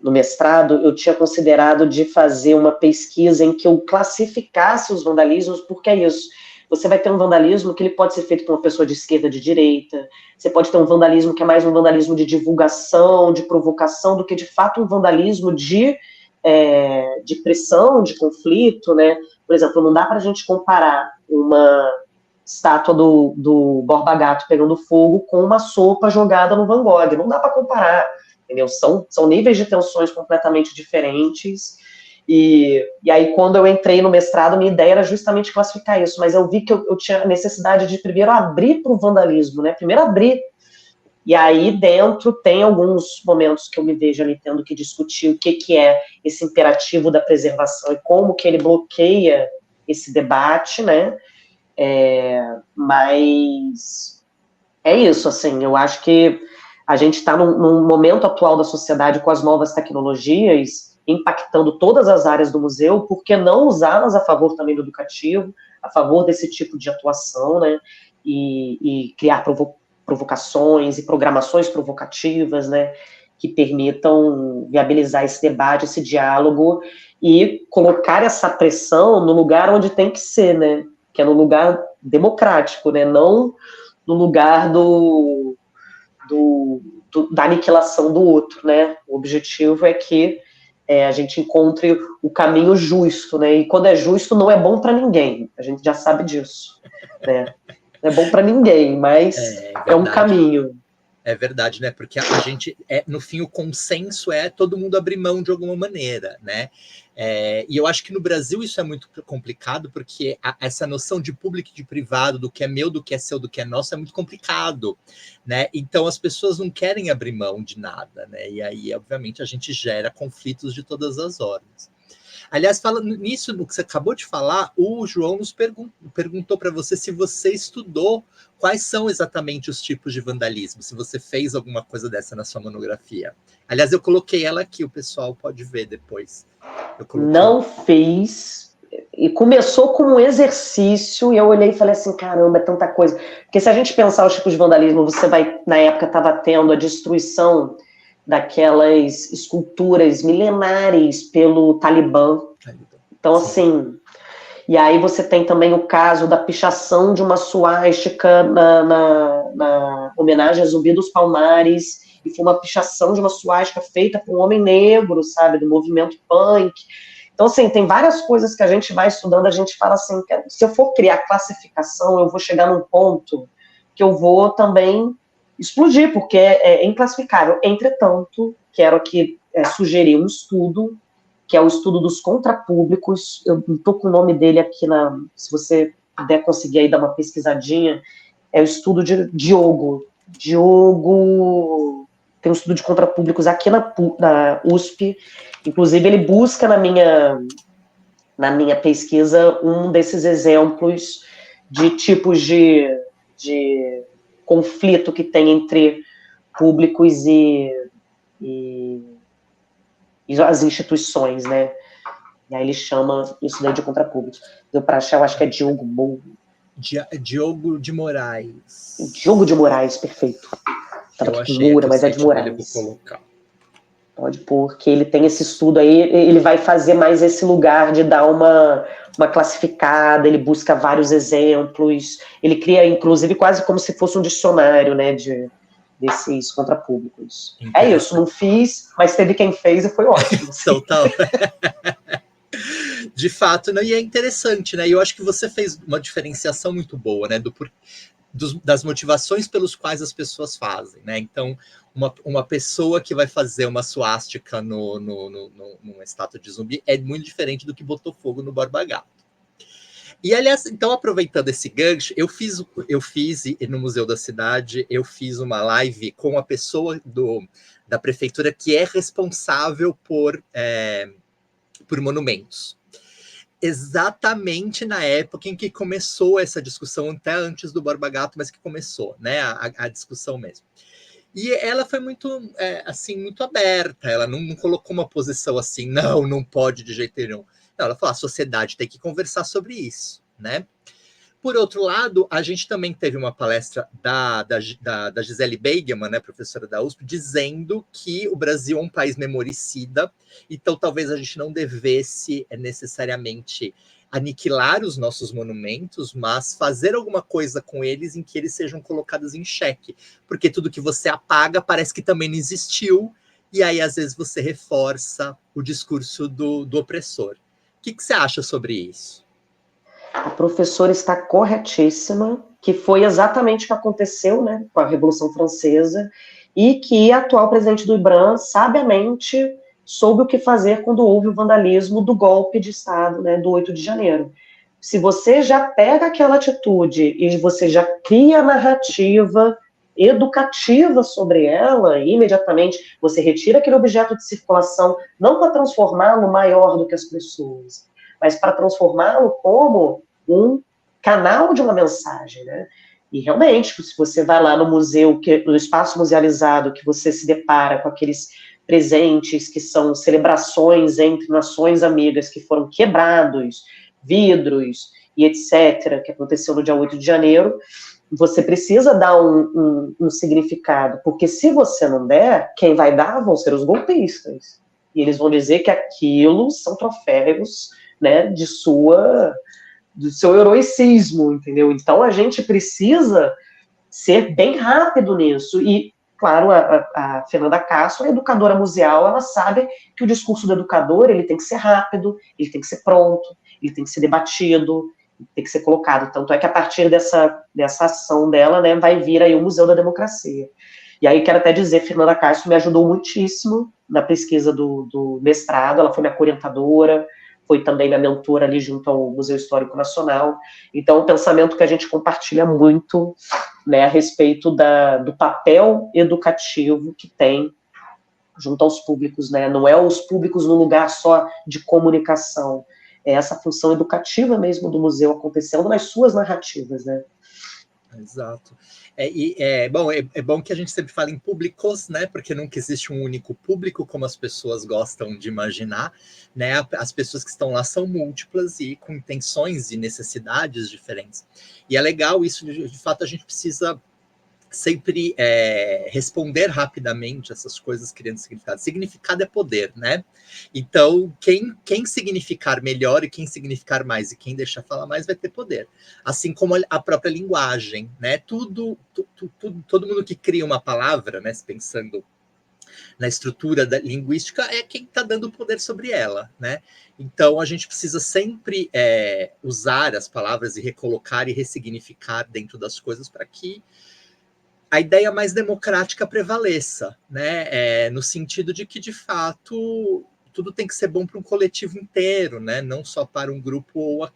no mestrado, eu tinha considerado de fazer uma pesquisa em que eu classificasse os vandalismos, porque é isso. Você vai ter um vandalismo que ele pode ser feito por uma pessoa de esquerda, de direita. Você pode ter um vandalismo que é mais um vandalismo de divulgação, de provocação, do que de fato um vandalismo de pressão, de conflito, né? Por exemplo, não dá para a gente comparar uma estátua do Borba Gato pegando fogo com uma sopa jogada no Van Gogh. Não dá para comparar, entendeu? São níveis de tensões completamente diferentes. E aí, quando eu entrei no mestrado, minha ideia era justamente classificar isso, mas eu vi que eu tinha necessidade de primeiro abrir para o vandalismo, né? Primeiro abrir. E aí, dentro, tem alguns momentos que eu me vejo ali tendo que discutir o que é esse imperativo da preservação e como que ele bloqueia esse debate, né? Mas é isso, assim, eu acho que a gente está num momento atual da sociedade com as novas tecnologias impactando todas as áreas do museu, por que não usá-las a favor também do educativo, a favor desse tipo de atuação, né, e criar provocações e programações provocativas, né, que permitam viabilizar esse debate, esse diálogo e colocar essa pressão no lugar onde tem que ser, né, que é no lugar democrático, né, não no lugar da aniquilação do outro, né? O objetivo é que a gente encontre o caminho justo, né? E quando é justo, não é bom para ninguém. A gente já sabe disso, né? Não é bom para ninguém, mas é um caminho. É verdade, né? Porque a gente, no fim, o consenso é todo mundo abrir mão de alguma maneira, né? E eu acho que no Brasil isso é muito complicado, porque essa noção de público e de privado, do que é meu, do que é seu, do que é nosso, é muito complicado, né? Então as pessoas não querem abrir mão de nada, né? E aí, obviamente, a gente gera conflitos de todas as ordens. Aliás, falando nisso, no que você acabou de falar, o João nos perguntou para você se você estudou quais são exatamente os tipos de vandalismo, se você fez alguma coisa dessa na sua monografia. Aliás, eu coloquei ela aqui, o pessoal pode ver depois. Não fiz, E começou como um exercício, e eu olhei e falei assim, caramba, é tanta coisa. Porque se a gente pensar os tipos de vandalismo, você vai, na época estava tendo a destruição daquelas esculturas milenares pelo Talibã. Então, assim, e aí você tem também o caso da pichação de uma suástica na homenagem a Zumbi dos Palmares, e foi uma pichação de uma suástica feita por um homem negro, sabe, do movimento punk. Então, assim, tem várias coisas que a gente vai estudando, a gente fala assim, que se eu for criar classificação, eu vou chegar num ponto que eu vou também explodir, porque é inclassificável. Entretanto, quero aqui sugerir um estudo, que é o estudo dos contrapúblicos. Eu não estou com o nome dele aqui, se você puder conseguir aí dar uma pesquisadinha, é o estudo de Diogo. Diogo tem um estudo de contrapúblicos aqui na USP. Inclusive, ele busca na minha pesquisa um desses exemplos de tipos de conflito que tem entre públicos e as instituições, né? E aí ele chama isso daí de contrapúblicos. Deu para achar, eu acho que é Diogo Diogo de Moraes. Diogo de Moraes, perfeito. Eu achei Moura, mas é de Moraes. Pode pôr, que ele tem esse estudo aí, ele vai fazer mais esse lugar de dar uma classificada, ele busca vários exemplos, ele cria, inclusive, quase como se fosse um dicionário, né, desses contrapúblicos. É isso, não fiz, mas teve quem fez e foi ótimo. Total. De fato, né? E é interessante, né? E eu acho que você fez uma diferenciação muito boa, né? Das motivações pelos quais as pessoas fazem, né? Então, uma pessoa que vai fazer uma suástica numa estátua de zumbi é muito diferente do que botou fogo no Borba Gato. E, aliás, então, aproveitando esse gancho, eu fiz no Museu da Cidade, eu fiz uma live com a pessoa da prefeitura que é responsável por monumentos. Exatamente na época em que começou essa discussão, até antes do Borba Gato, mas que começou, né, a discussão mesmo. E ela foi muito, assim, muito aberta, ela não colocou uma posição assim, não pode de jeito nenhum. Não, ela falou, a sociedade tem que conversar sobre isso, né? Por outro lado, a gente também teve uma palestra da Gisele Beigemann, né, professora da USP, dizendo que o Brasil é um país memoricida, então talvez a gente não devesse necessariamente aniquilar os nossos monumentos, mas fazer alguma coisa com eles em que eles sejam colocados em xeque, porque tudo que você apaga parece que também não existiu, e aí às vezes você reforça o discurso do opressor. O que você acha sobre isso? A professora está corretíssima, que foi exatamente o que aconteceu, né, com a Revolução Francesa, e que a atual presidente do IBRAM, sabiamente, soube o que fazer quando houve o vandalismo do golpe de Estado, né, do 8 de janeiro. Se você já pega aquela atitude e você já cria narrativa educativa sobre ela, imediatamente você retira aquele objeto de circulação, não para transformá-lo maior do que as pessoas, mas para transformá-lo como um canal de uma mensagem, né? E realmente, se você vai lá no museu, no espaço musealizado, que você se depara com aqueles presentes que são celebrações entre nações amigas que foram quebrados, vidros e etc., que aconteceu no dia 8 de janeiro, você precisa dar um significado, porque se você não der, quem vai dar vão ser os golpistas. E eles vão dizer que aquilo são troféus, né, do seu heroicismo, entendeu? Então a gente precisa ser bem rápido nisso. E, claro, a Fernanda Castro, a educadora museal, ela sabe que o discurso do educador ele tem que ser rápido, ele tem que ser pronto, ele tem que ser debatido, tem que ser colocado. Tanto é que a partir dessa ação dela, né, vai vir aí o Museu da Democracia. E aí quero até dizer, Fernanda Castro me ajudou muitíssimo na pesquisa do mestrado, ela foi minha orientadora, foi também minha mentora ali junto ao Museu Histórico Nacional. Então, é um pensamento que a gente compartilha muito, né, a respeito do papel educativo que tem junto aos públicos, né? Não é os públicos num lugar só de comunicação, é essa função educativa mesmo do museu acontecendo nas suas narrativas, né? Exato. É bom que a gente sempre fala em públicos, né? Porque nunca existe um único público, como as pessoas gostam de imaginar, né? As pessoas que estão lá são múltiplas e com intenções e necessidades diferentes. E é legal isso, de fato, a gente precisa sempre responder rapidamente essas coisas criando significado. Significado é poder, né? Então, quem significar melhor e quem significar mais e quem deixar falar mais vai ter poder. Assim como a própria linguagem, né? Todo mundo que cria uma palavra, né? Pensando na estrutura linguística, é quem está dando poder sobre ela, né? Então, a gente precisa sempre usar as palavras e recolocar e ressignificar dentro das coisas para que a ideia mais democrática prevaleça, né? No sentido de que, de fato, tudo tem que ser bom para um coletivo inteiro, né? Não só para um grupo ou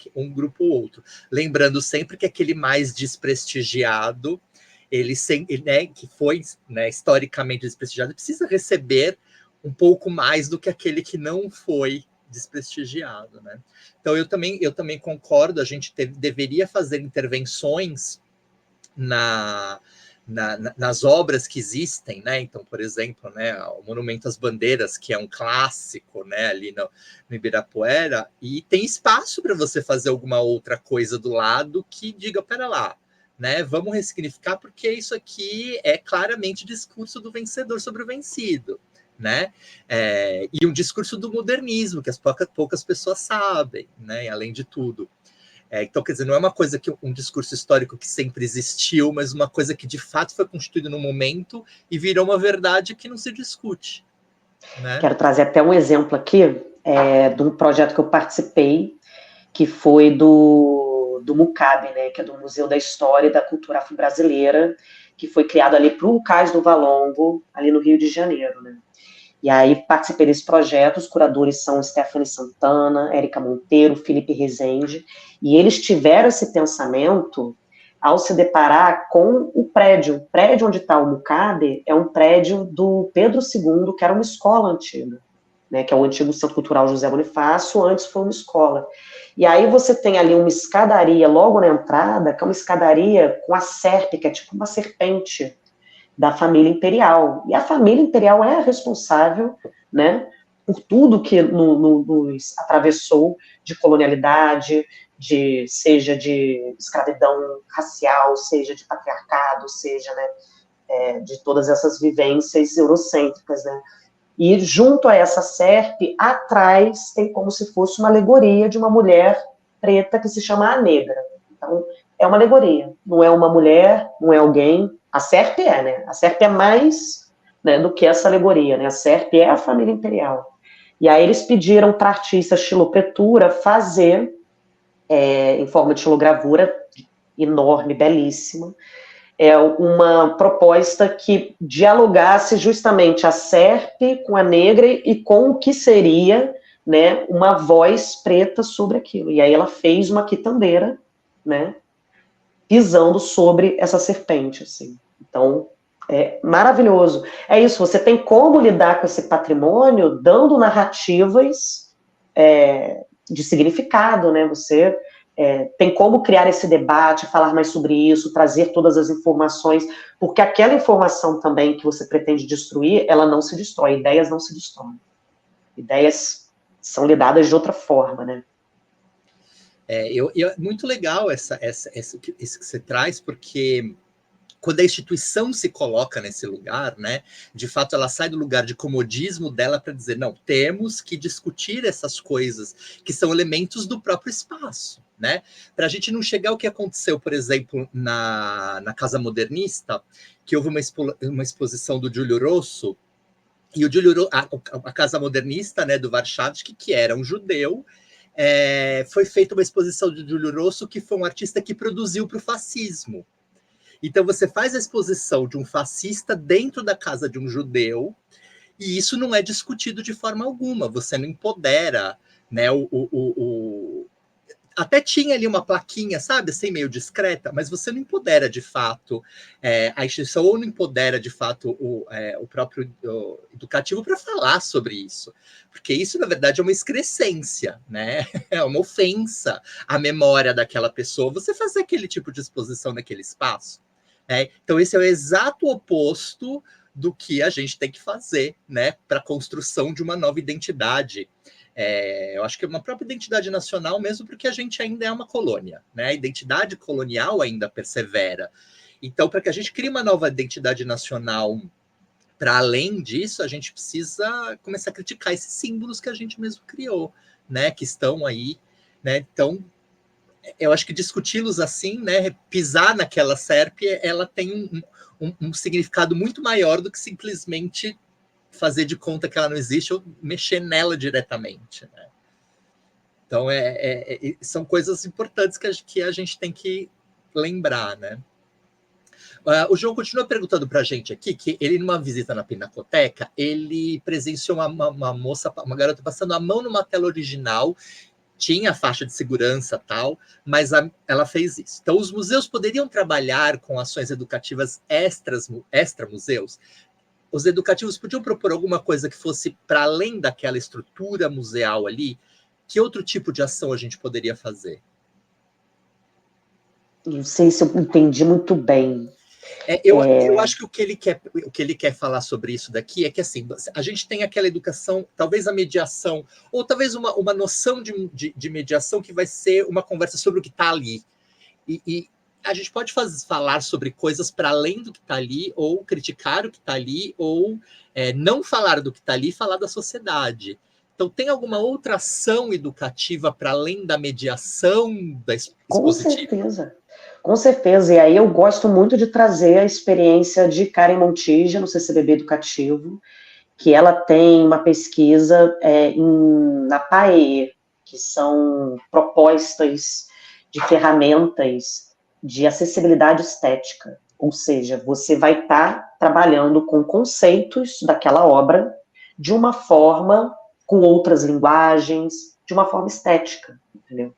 outro. Lembrando sempre que aquele mais desprestigiado, né, que foi, né, historicamente desprestigiado, precisa receber um pouco mais do que aquele que não foi desprestigiado, né? Então eu também concordo, a gente deveria fazer intervenções nas obras que existem, né? Então, por exemplo, né, o Monumento às Bandeiras, que é um clássico, né, ali no Ibirapuera, e tem espaço para você fazer alguma outra coisa do lado que diga, pera lá, né, vamos ressignificar, porque isso aqui é claramente discurso do vencedor sobre o vencido, né? E um discurso do modernismo, que as poucas pessoas sabem, né, além de tudo. Então, quer dizer, não é uma coisa que um discurso histórico que sempre existiu, mas uma coisa que de fato foi constituída no momento e virou uma verdade que não se discute, né? Quero trazer até um exemplo aqui de um projeto que eu participei, que foi do MUCAB, né, que é do Museu da História e da Cultura Afro-Brasileira, que foi criado ali para o Cais do Valongo, ali no Rio de Janeiro, né? E aí participei desse projeto, os curadores são Stephanie Santana, Érica Monteiro, Felipe Rezende, e eles tiveram esse pensamento ao se deparar com o prédio onde está o MUCAB é um prédio do Pedro II, que era uma escola antiga, né, que é o antigo Centro Cultural José Bonifácio, antes foi uma escola. E aí você tem ali uma escadaria logo na entrada, que é uma escadaria com a serpe, que é tipo uma serpente, da família imperial. E a família imperial é a responsável, né, por tudo que nos atravessou de colonialidade, seja de escravidão racial, seja de patriarcado, seja, né, de todas essas vivências eurocêntricas, né. E junto a essa serpe, atrás tem como se fosse uma alegoria de uma mulher preta que se chama a Negra. Então, é uma alegoria. Não é uma mulher, não é alguém. A serpe né? A serpe é mais, né, do que essa alegoria, né? A serpe é a família imperial. E aí eles pediram para a artista xilopretura fazer, em forma de xilogravura, enorme, belíssima, uma proposta que dialogasse justamente a serpe com a negra e com o que seria, né, uma voz preta sobre aquilo. E aí ela fez uma quitandeira, né, pisando sobre essa serpente, assim. Então, é maravilhoso. É isso, você tem como lidar com esse patrimônio dando narrativas de significado, né? Você tem como criar esse debate, falar mais sobre isso, trazer todas as informações, porque aquela informação também que você pretende destruir, ela não se destrói, ideias não se destroem. Ideias são lidadas de outra forma, né? É muito legal isso que você traz, porque quando a instituição se coloca nesse lugar, né, de fato ela sai do lugar de comodismo dela para dizer, não, temos que discutir essas coisas que são elementos do próprio espaço, né, para a gente não chegar ao que aconteceu, por exemplo, na Casa Modernista, que houve uma exposição do Giulio Rosso, e o Giulio, a Casa Modernista, né, do Warszawski, que era um judeu, foi feita uma exposição de Giulio Rosso, que foi um artista que produziu para o fascismo. Então você faz a exposição de um fascista dentro da casa de um judeu, e isso não é discutido de forma alguma. Você não empodera, né, até tinha ali uma plaquinha, sabe, assim, meio discreta, mas você não empodera de fato a instituição, ou não empodera de fato o próprio educativo para falar sobre isso. Porque isso, na verdade, é uma excrescência, né? É uma ofensa à memória daquela pessoa, você fazer aquele tipo de exposição naquele espaço. Né? Então, esse é o exato oposto do que a gente tem que fazer, né, para a construção de uma nova identidade. Eu acho que é uma própria identidade nacional, mesmo porque a gente ainda é uma colônia, né? A identidade colonial ainda persevera. Então, para que a gente crie uma nova identidade nacional, para além disso, a gente precisa começar a criticar esses símbolos que a gente mesmo criou, né? Que estão aí, né? Então, eu acho que discuti-los assim, né? Pisar naquela sérpia, ela tem um significado muito maior do que simplesmente fazer de conta que ela não existe ou mexer nela diretamente, né? Então, são coisas importantes que a gente tem que lembrar, né? O João continua perguntando para a gente aqui que ele, numa visita na Pinacoteca, ele presenciou uma moça, uma garota passando a mão numa tela original, tinha a faixa de segurança tal, mas ela fez isso. Então, os museus poderiam trabalhar com ações educativas extra-museus? Os educativos podiam propor alguma coisa que fosse para além daquela estrutura museal ali? Que outro tipo de ação a gente poderia fazer? Não sei se eu entendi muito bem. Eu acho que o que ele quer falar sobre isso daqui é que assim, a gente tem aquela educação, talvez a mediação, ou talvez uma noção de mediação que vai ser uma conversa sobre o que está ali. E a gente pode falar sobre coisas para além do que está ali, ou criticar o que está ali, ou não falar do que está ali e falar da sociedade. Então, tem alguma outra ação educativa para além da mediação da Com expositiva? certeza. Com certeza. E aí eu gosto muito de trazer a experiência de Karen Montijo, no CCBB Educativo, que ela tem uma pesquisa na PAE, que são propostas de ferramentas de acessibilidade estética. Ou seja, você vai estar trabalhando com conceitos daquela obra de uma forma, com outras linguagens, de uma forma estética, entendeu?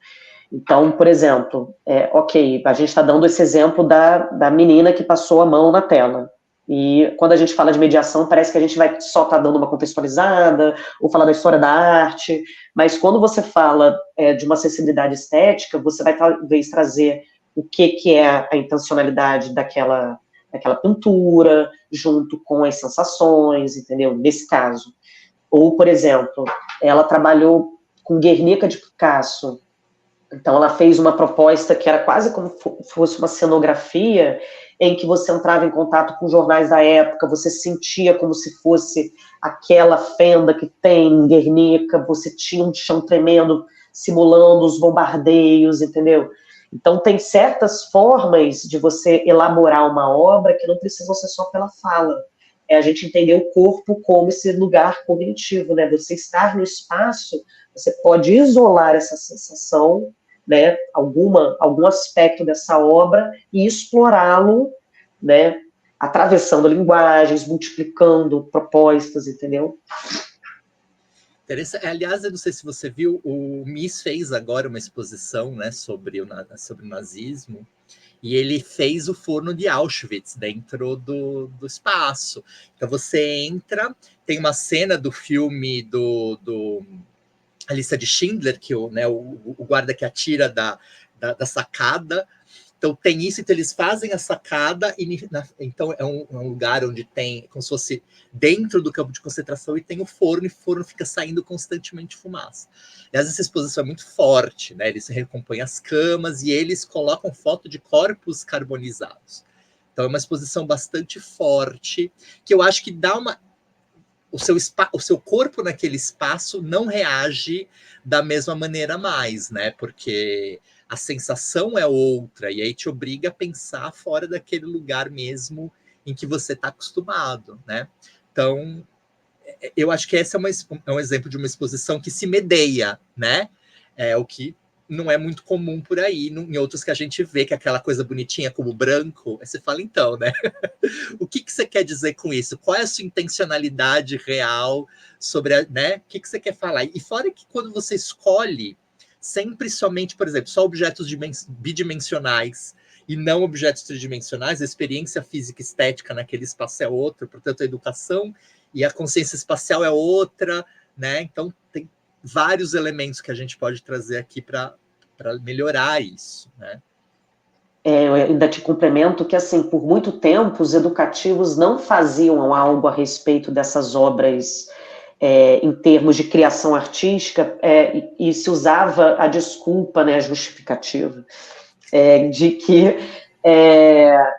Então, por exemplo, ok, a gente está dando esse exemplo da menina que passou a mão na tela. E quando a gente fala de mediação, parece que a gente vai só estar dando uma contextualizada, ou falar da história da arte, mas quando você fala de uma acessibilidade estética, você vai talvez trazer o que é a intencionalidade daquela pintura, junto com as sensações, entendeu? Nesse caso. Ou, por exemplo, ela trabalhou com Guernica de Picasso. Então, ela fez uma proposta que era quase como se fosse uma cenografia, em que você entrava em contato com jornais da época, você sentia como se fosse aquela fenda que tem em Guernica, você tinha um chão tremendo, simulando os bombardeios, entendeu? Então, tem certas formas de você elaborar uma obra que não precisam ser só pela fala. É a gente entender o corpo como esse lugar cognitivo, né? Você estar no espaço, você pode isolar essa sensação, né, algum aspecto dessa obra e explorá-lo, né, atravessando linguagens, multiplicando propostas, entendeu? Aliás, eu não sei se você viu, o Mies fez agora uma exposição, né, sobre o nazismo, e ele fez o forno de Auschwitz dentro do espaço. Então você entra, tem uma cena do filme a lista de Schindler, que o guarda que atira da sacada. Então tem isso, então eles fazem a sacada, então é um lugar onde tem, como se fosse dentro do campo de concentração, e tem o forno, e o forno fica saindo constantemente fumaça. Aliás, essa exposição é muito forte, né? Eles recompõem as camas e eles colocam foto de corpos carbonizados. Então é uma exposição bastante forte, que eu acho que dá o seu corpo naquele espaço não reage da mesma maneira mais, né? Porque a sensação é outra, e aí te obriga a pensar fora daquele lugar mesmo em que você está acostumado, né? Então, eu acho que esse é um exemplo de uma exposição que se medeia, né? O que não é muito comum por aí, em outros que a gente vê que é aquela coisa bonitinha como branco, aí você fala, então, né? O que você quer dizer com isso? Qual é a sua intencionalidade real sobre, né? O que você quer falar? E fora que quando você escolhe, sempre somente, por exemplo, só objetos bidimensionais e não objetos tridimensionais, a experiência física estética naquele espaço é outra, portanto, a educação e a consciência espacial é outra, né? Então, tem vários elementos que a gente pode trazer aqui para melhorar isso, né? Eu ainda te complemento que, assim, por muito tempo, os educativos não faziam algo a respeito dessas obras em termos de criação artística, e se usava a desculpa, né, a justificativa, de que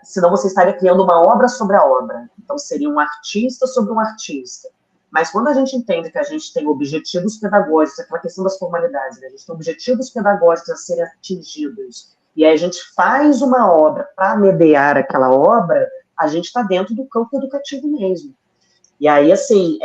senão você estaria criando uma obra sobre a obra. Então, seria um artista sobre um artista. Mas quando a gente entende que a gente tem objetivos pedagógicos, aquela questão das formalidades, né? A gente tem objetivos pedagógicos a serem atingidos, e aí a gente faz uma obra para mediar aquela obra, a gente está dentro do campo educativo mesmo. E aí, assim,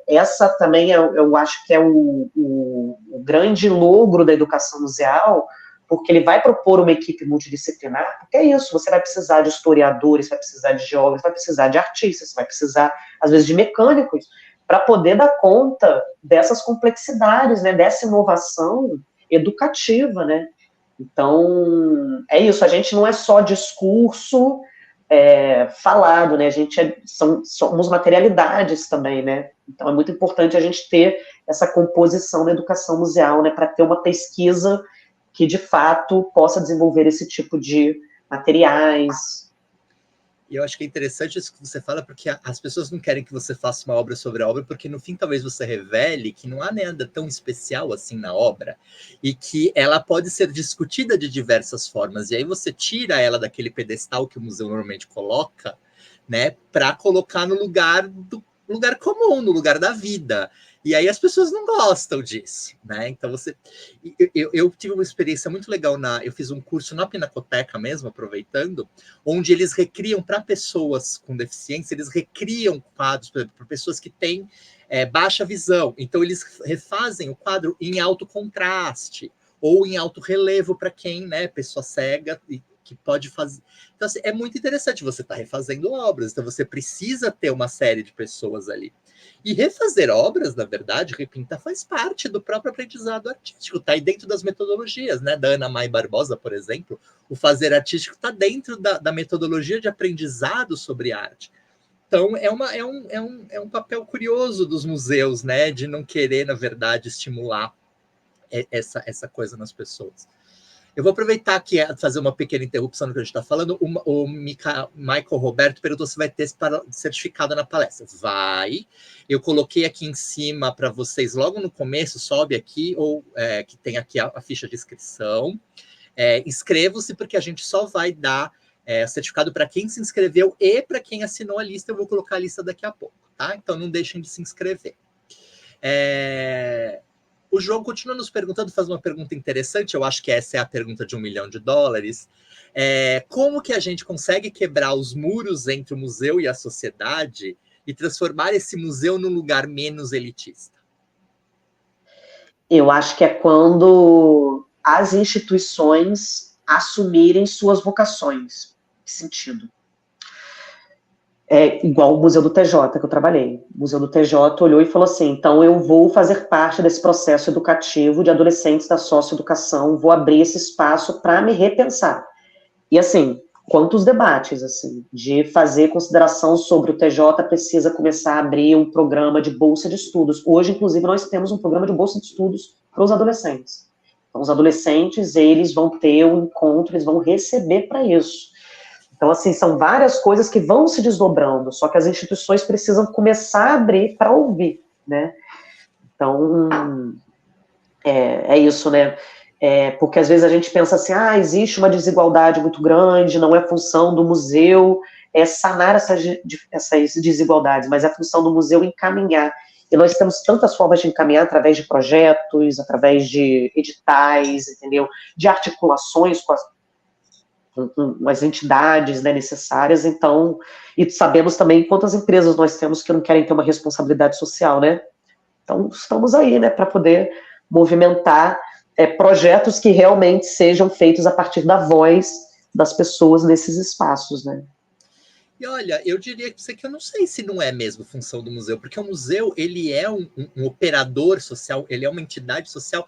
essa também eu acho que é o grande logro da educação museal, porque ele vai propor uma equipe multidisciplinar, porque é isso, você vai precisar de historiadores, vai precisar de geógrafos, vai precisar de artistas, vai precisar, às vezes, de mecânicos, para poder dar conta dessas complexidades, né, dessa inovação educativa, né? Então, é isso, a gente não é só discurso falado, né? A gente somos materialidades também, né? Então, é muito importante a gente ter essa composição da educação museal, né, para ter uma pesquisa que, de fato, possa desenvolver esse tipo de materiais. E eu acho que é interessante isso que você fala, porque as pessoas não querem que você faça uma obra sobre a obra, porque no fim talvez você revele que não há nada tão especial assim na obra, e que ela pode ser discutida de diversas formas, e aí você tira ela daquele pedestal que o museu normalmente coloca, né, para colocar no lugar comum, no lugar da vida. E aí as pessoas não gostam disso, né? Então eu tive uma experiência muito legal eu fiz um curso na Pinacoteca mesmo, aproveitando, onde eles recriam para pessoas com deficiência, eles recriam quadros para pessoas que têm baixa visão. Então eles refazem o quadro em alto contraste ou em alto relevo para quem, né, pessoa cega e que pode fazer. Então, assim, é muito interessante você estar refazendo obras, então você precisa ter uma série de pessoas ali. E refazer obras, na verdade, repintar faz parte do próprio aprendizado artístico, está aí dentro das metodologias, né? Da Ana Mai Barbosa, por exemplo, o fazer artístico está dentro da metodologia de aprendizado sobre arte. Então, é um papel curioso dos museus, né? De não querer, na verdade, estimular essa coisa nas pessoas. Eu vou aproveitar aqui fazer uma pequena interrupção no que a gente está falando. O Michael Roberto perguntou se vai ter certificado na palestra. Vai. Eu coloquei aqui em cima para vocês, logo no começo, sobe aqui, ou que tem aqui a ficha de inscrição. Inscrevam-se, porque a gente só vai dar certificado para quem se inscreveu e para quem assinou a lista. Eu vou colocar a lista daqui a pouco, tá? Então não deixem de se inscrever. O João continua nos perguntando, faz uma pergunta interessante, eu acho que essa é a pergunta de $1 milhão. Como que a gente consegue quebrar os muros entre o museu e a sociedade e transformar esse museu num lugar menos elitista? Eu acho que é quando as instituições assumirem suas vocações. Que sentido? Igual o Museu do TJ, que eu trabalhei. O Museu do TJ olhou e falou assim, então eu vou fazer parte desse processo educativo de adolescentes da socioeducação, vou abrir esse espaço para me repensar. E assim, quantos debates, assim, de fazer consideração sobre o TJ precisa começar a abrir um programa de bolsa de estudos. Hoje, inclusive, nós temos um programa de bolsa de estudos para os adolescentes. Então, os adolescentes, eles vão ter um encontro, eles vão receber para isso. Então, assim, são várias coisas que vão se desdobrando, só que as instituições precisam começar a abrir para ouvir, né? Então, é isso, né? Porque às vezes a gente pensa assim, existe uma desigualdade muito grande, não é função do museu sanar essas desigualdades, mas é função do museu encaminhar. E nós temos tantas formas de encaminhar através de projetos, através de editais, entendeu? De articulações com as entidades, né, necessárias, então, e sabemos também quantas empresas nós temos que não querem ter uma responsabilidade social, né? Então, estamos aí, né, para poder movimentar projetos que realmente sejam feitos a partir da voz das pessoas nesses espaços, né? E olha, eu diria que eu não sei se não é mesmo função do museu, porque o museu, ele é um operador social, ele é uma entidade social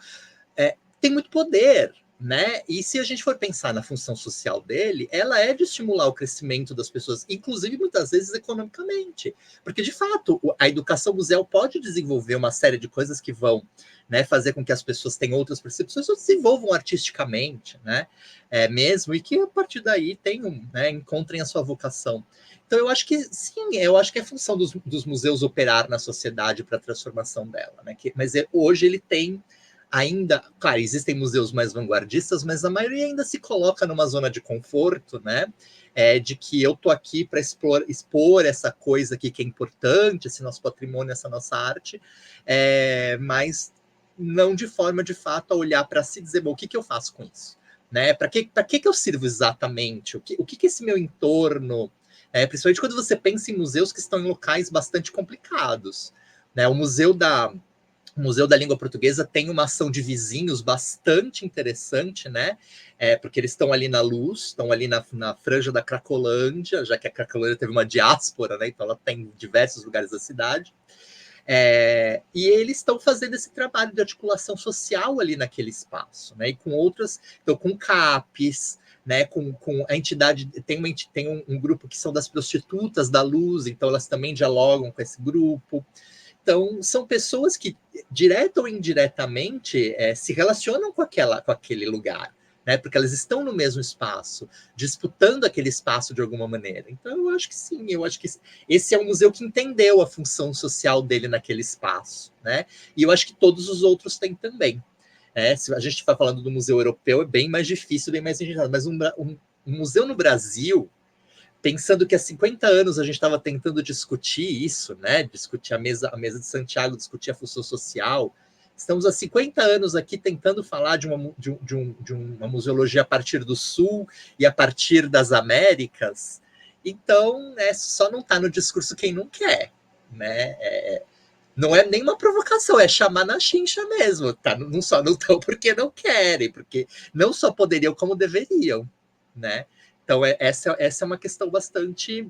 tem muito poder, né? E se a gente for pensar na função social dele, ela é de estimular o crescimento das pessoas, inclusive muitas vezes economicamente, porque de fato a educação museal pode desenvolver uma série de coisas que vão, né, fazer com que as pessoas tenham outras percepções ou desenvolvam artisticamente, né? Mesmo, e que a partir daí tenham, né, encontrem a sua vocação. Então eu acho que sim, eu acho que é função dos museus operar na sociedade para a transformação dela, né? Mas hoje ele tem ainda, claro, existem museus mais vanguardistas, mas a maioria ainda se coloca numa zona de conforto, né? De que eu tô aqui para expor essa coisa aqui que é importante, esse nosso patrimônio, essa nossa arte, mas não de forma, de fato, a olhar para si e dizer, bom, o que eu faço com isso? Né? Para que eu sirvo exatamente? O que esse meu entorno... principalmente quando você pensa em museus que estão em locais bastante complicados. Né? O Museu da Língua Portuguesa tem uma ação de vizinhos bastante interessante, né? Porque eles estão ali na luz, estão ali na franja da Cracolândia, já que a Cracolândia teve uma diáspora, né? Então ela tem em diversos lugares da cidade. E eles estão fazendo esse trabalho de articulação social ali naquele espaço, né? E com outras, então com CAPES, né, com a entidade, tem um grupo que são das prostitutas da luz, então elas também dialogam com esse grupo. Então, são pessoas que, direta ou indiretamente, se relacionam com aquele lugar, né? Porque elas estão no mesmo espaço, disputando aquele espaço de alguma maneira. Então, eu acho que sim, eu acho que esse é um museu que entendeu a função social dele naquele espaço, né? E eu acho que todos os outros têm também. Se a gente está falando do museu europeu, é bem mais difícil, bem mais engenhoso, mas um museu no Brasil, pensando que há 50 anos a gente estava tentando discutir isso, né? Discutir a mesa de Santiago, discutir a função social. Estamos há 50 anos aqui tentando falar de uma museologia a partir do Sul e a partir das Américas. Então, só não está no discurso quem não quer, né? Não é nenhuma provocação, é chamar na chincha mesmo. Tá? Não só não estão porque não querem, porque não só poderiam, como deveriam, né? Então, essa é uma questão bastante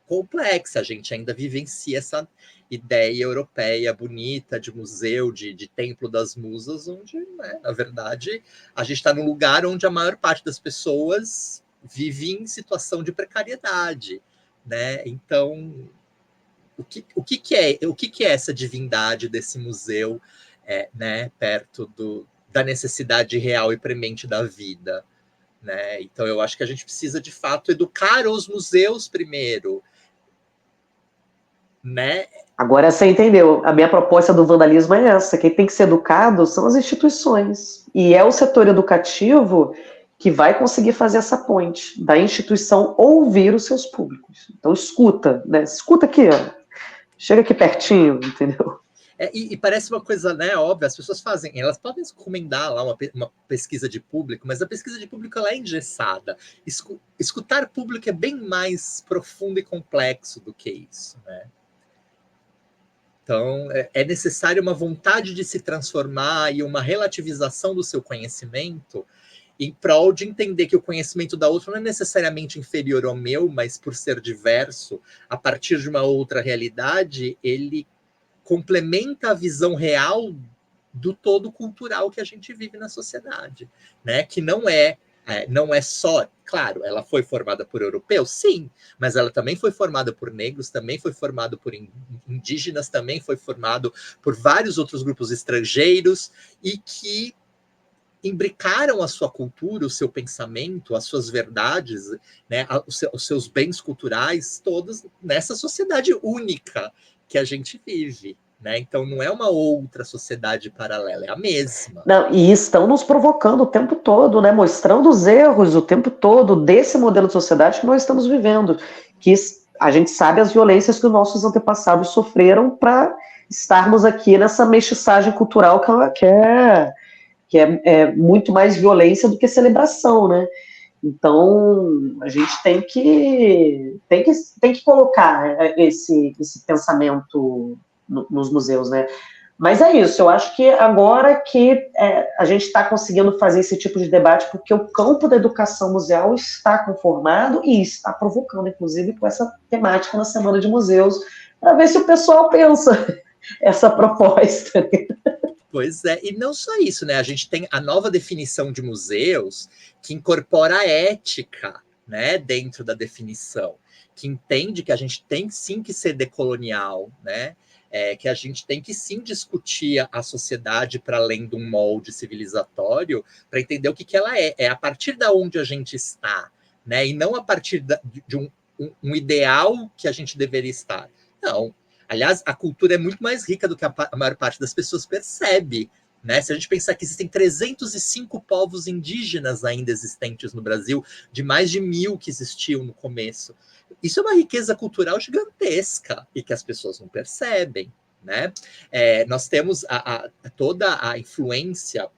complexa. A gente ainda vivencia essa ideia europeia bonita de museu, de templo das musas, onde, né, na verdade, a gente está num lugar onde a maior parte das pessoas vive em situação de precariedade. Né? Então, o que é essa divindade desse museu, né, perto da necessidade real e premente da vida? Né? Então, eu acho que a gente precisa, de fato, educar os museus primeiro. Né? Agora você entendeu. A minha proposta do vandalismo é essa. Quem tem que ser educado são as instituições. E é o setor educativo que vai conseguir fazer essa ponte da instituição ouvir os seus públicos. Então, escuta, né? Escuta aqui, ó. Chega aqui pertinho, entendeu? E parece uma coisa, né, óbvia, as pessoas fazem, elas podem recomendar lá uma pesquisa de público, mas a pesquisa de público ela é engessada. Escutar público é bem mais profundo e complexo do que isso, né? Então, é necessário uma vontade de se transformar e uma relativização do seu conhecimento em prol de entender que o conhecimento da outra não é necessariamente inferior ao meu, mas por ser diverso, a partir de uma outra realidade, ele complementa a visão real do todo cultural que a gente vive na sociedade, né? Que não é só, claro, ela foi formada por europeus, sim, mas ela também foi formada por negros, também foi formada por indígenas, também foi formado por vários outros grupos estrangeiros e que imbricaram a sua cultura, o seu pensamento, as suas verdades, né, os seus bens culturais, todos nessa sociedade única que a gente vive. Né? Então, não é uma outra sociedade paralela, é a mesma. Não, e estão nos provocando o tempo todo, né, mostrando os erros o tempo todo desse modelo de sociedade que nós estamos vivendo, que a gente sabe as violências que os nossos antepassados sofreram para estarmos aqui nessa mestiçagem cultural que é muito mais violência do que celebração, né? Então, a gente tem que colocar esse pensamento nos museus, né? Mas é isso, eu acho que agora que a gente está conseguindo fazer esse tipo de debate, porque o campo da educação museal está conformado e está provocando, inclusive, com essa temática na Semana de Museus, para ver se o pessoal pensa essa proposta. Pois é, e não só isso, né? A gente tem a nova definição de museus que incorpora a ética, né, dentro da definição, que entende que a gente tem sim que ser decolonial, né? Que a gente tem que sim discutir a sociedade para além de um molde civilizatório, para entender o que, que ela é. É a partir da onde a gente está, né? E não a partir de um ideal que a gente deveria estar. Não. Aliás, a cultura é muito mais rica do que a maior parte das pessoas percebe. Né? Se a gente pensar que existem 305 povos indígenas ainda existentes no Brasil, de mais de 1.000 que existiam no começo, isso é uma riqueza cultural gigantesca e que as pessoas não percebem. Né? Nós temos toda a influência,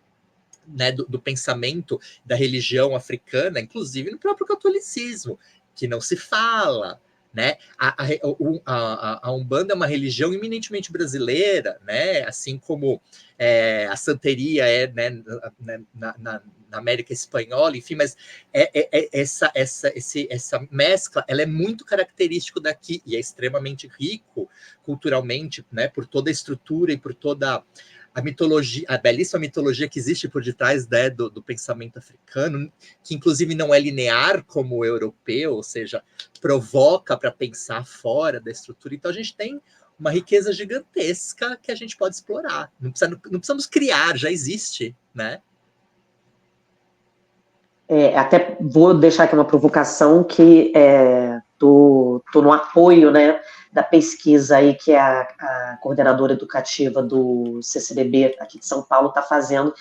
né, do pensamento da religião africana, inclusive no próprio catolicismo, que não se fala. Né? A Umbanda é uma religião eminentemente brasileira, né? Assim como a santeria é, né, na América Espanhola, enfim, mas essa mescla ela é muito característico daqui e é extremamente rico culturalmente, né, por toda a estrutura e por toda a mitologia, a belíssima mitologia que existe por detrás, né, do pensamento africano, que inclusive não é linear como o europeu, ou seja, provoca para pensar fora da estrutura. Então a gente tem uma riqueza gigantesca que a gente pode explorar. Não precisamos criar, já existe, né? Até vou deixar aqui uma provocação que tô no apoio, né, da pesquisa aí que a coordenadora educativa do CCBB aqui de São Paulo está fazendo,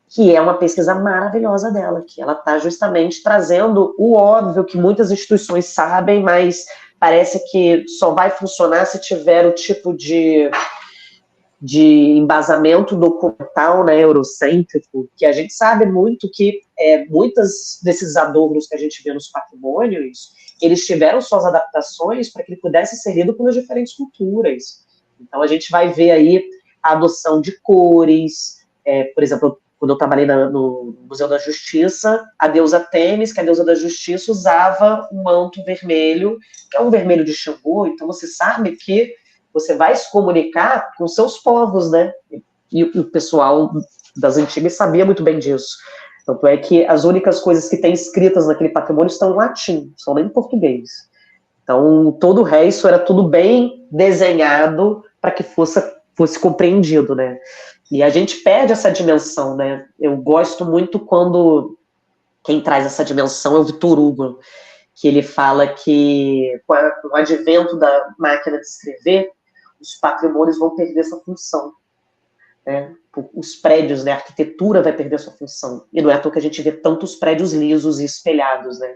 que é uma pesquisa maravilhosa dela, que ela está justamente trazendo o óbvio que muitas instituições sabem, mas parece que só vai funcionar se tiver o tipo de embasamento documental, né, eurocêntrico, que a gente sabe muito que muitos desses adornos que a gente vê nos patrimônios, eles tiveram suas adaptações para que ele pudesse ser lido pelas diferentes culturas. Então a gente vai ver aí a adoção de cores, por exemplo, quando eu trabalhei no Museu da Justiça, a deusa Têmis, que é a deusa da justiça, usava um manto vermelho, que é um vermelho de Xangô, então você sabe que você vai se comunicar com seus povos, né? E o pessoal das antigas sabia muito bem disso. Tanto é que as únicas coisas que tem escritas naquele patrimônio estão em latim, são nem em português. Então, todo o resto era tudo bem desenhado para que fosse compreendido, né? E a gente perde essa dimensão, né? Eu gosto muito quando quem traz essa dimensão é o Victor Hugo, que ele fala que com o advento da máquina de escrever, os patrimônios vão perder sua função. Né? Os prédios, né? A arquitetura vai perder sua função. E não é à toa que a gente vê tantos prédios lisos e espelhados, né?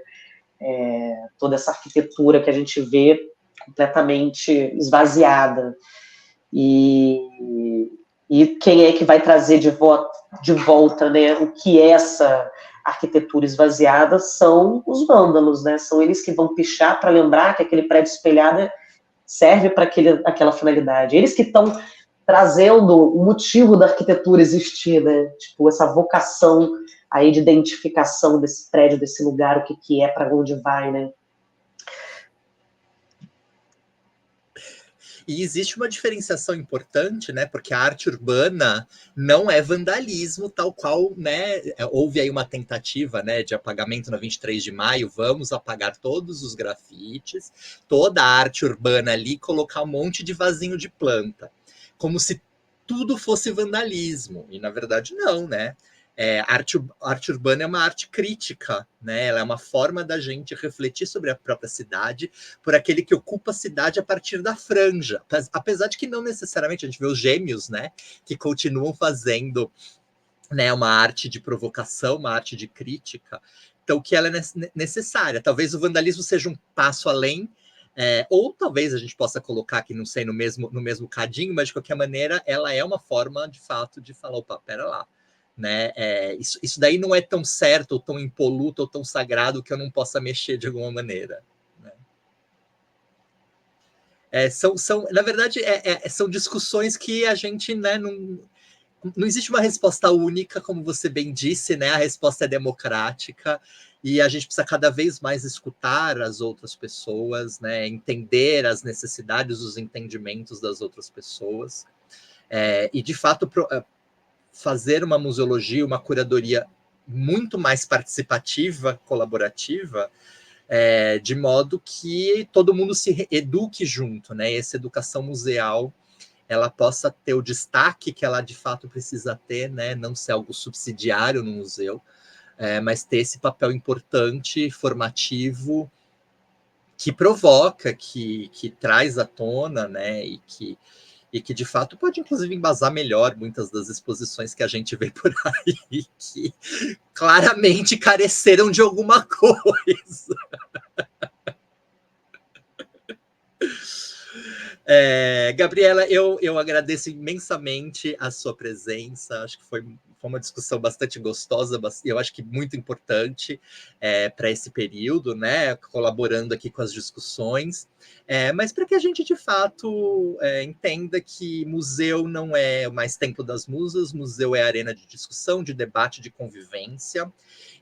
Toda essa arquitetura que a gente vê completamente esvaziada. E quem é que vai trazer de volta, né, o que é essa arquitetura esvaziada são os vândalos, né? São eles que vão pichar para lembrar que aquele prédio espelhado serve para aquela finalidade. Eles que estão trazendo o motivo da arquitetura existir, né? Tipo, essa vocação aí de identificação desse prédio, desse lugar, o que é, para onde vai, né? E existe uma diferenciação importante, né? Porque a arte urbana não é vandalismo, tal qual, né? Houve aí uma tentativa, né, de apagamento na 23 de maio. Vamos apagar todos os grafites, toda a arte urbana ali, colocar um monte de vasinho de planta, como se tudo fosse vandalismo. E na verdade não, né? Arte urbana é uma arte crítica, né? Ela é uma forma da gente refletir sobre a própria cidade por aquele que ocupa a cidade a partir da franja. Apesar de que não necessariamente a gente vê os gêmeos, né? Que continuam fazendo, né, uma arte de provocação, uma arte de crítica. Então, que ela é necessária. Talvez o vandalismo seja um passo além, ou talvez a gente possa colocar aqui, não sei, no mesmo cadinho, mas de qualquer maneira, ela é uma forma, de fato, de falar, opa, pera lá. Né? Isso daí não é tão certo, ou tão impoluto, ou tão sagrado que eu não possa mexer de alguma maneira. Né? Na verdade, são discussões que a gente, né, não existe uma resposta única, como você bem disse, né? A resposta é democrática e a gente precisa cada vez mais escutar as outras pessoas, né? Entender as necessidades, os entendimentos das outras pessoas. E, de fato, fazer uma museologia, uma curadoria muito mais participativa, colaborativa, de modo que todo mundo se eduque junto, né? Essa educação museal ela possa ter o destaque que ela de fato precisa ter, né? Não ser algo subsidiário no museu, mas ter esse papel importante, formativo, que provoca, que traz à tona, né? E que de fato pode inclusive embasar melhor muitas das exposições que a gente vê por aí, que claramente careceram de alguma coisa. Gabriela, eu agradeço imensamente a sua presença, acho que foi uma discussão bastante gostosa, eu acho que muito importante para esse período, né, colaborando aqui com as discussões, mas para que a gente, de fato, entenda que museu não é mais templo das musas, museu é arena de discussão, de debate, de convivência,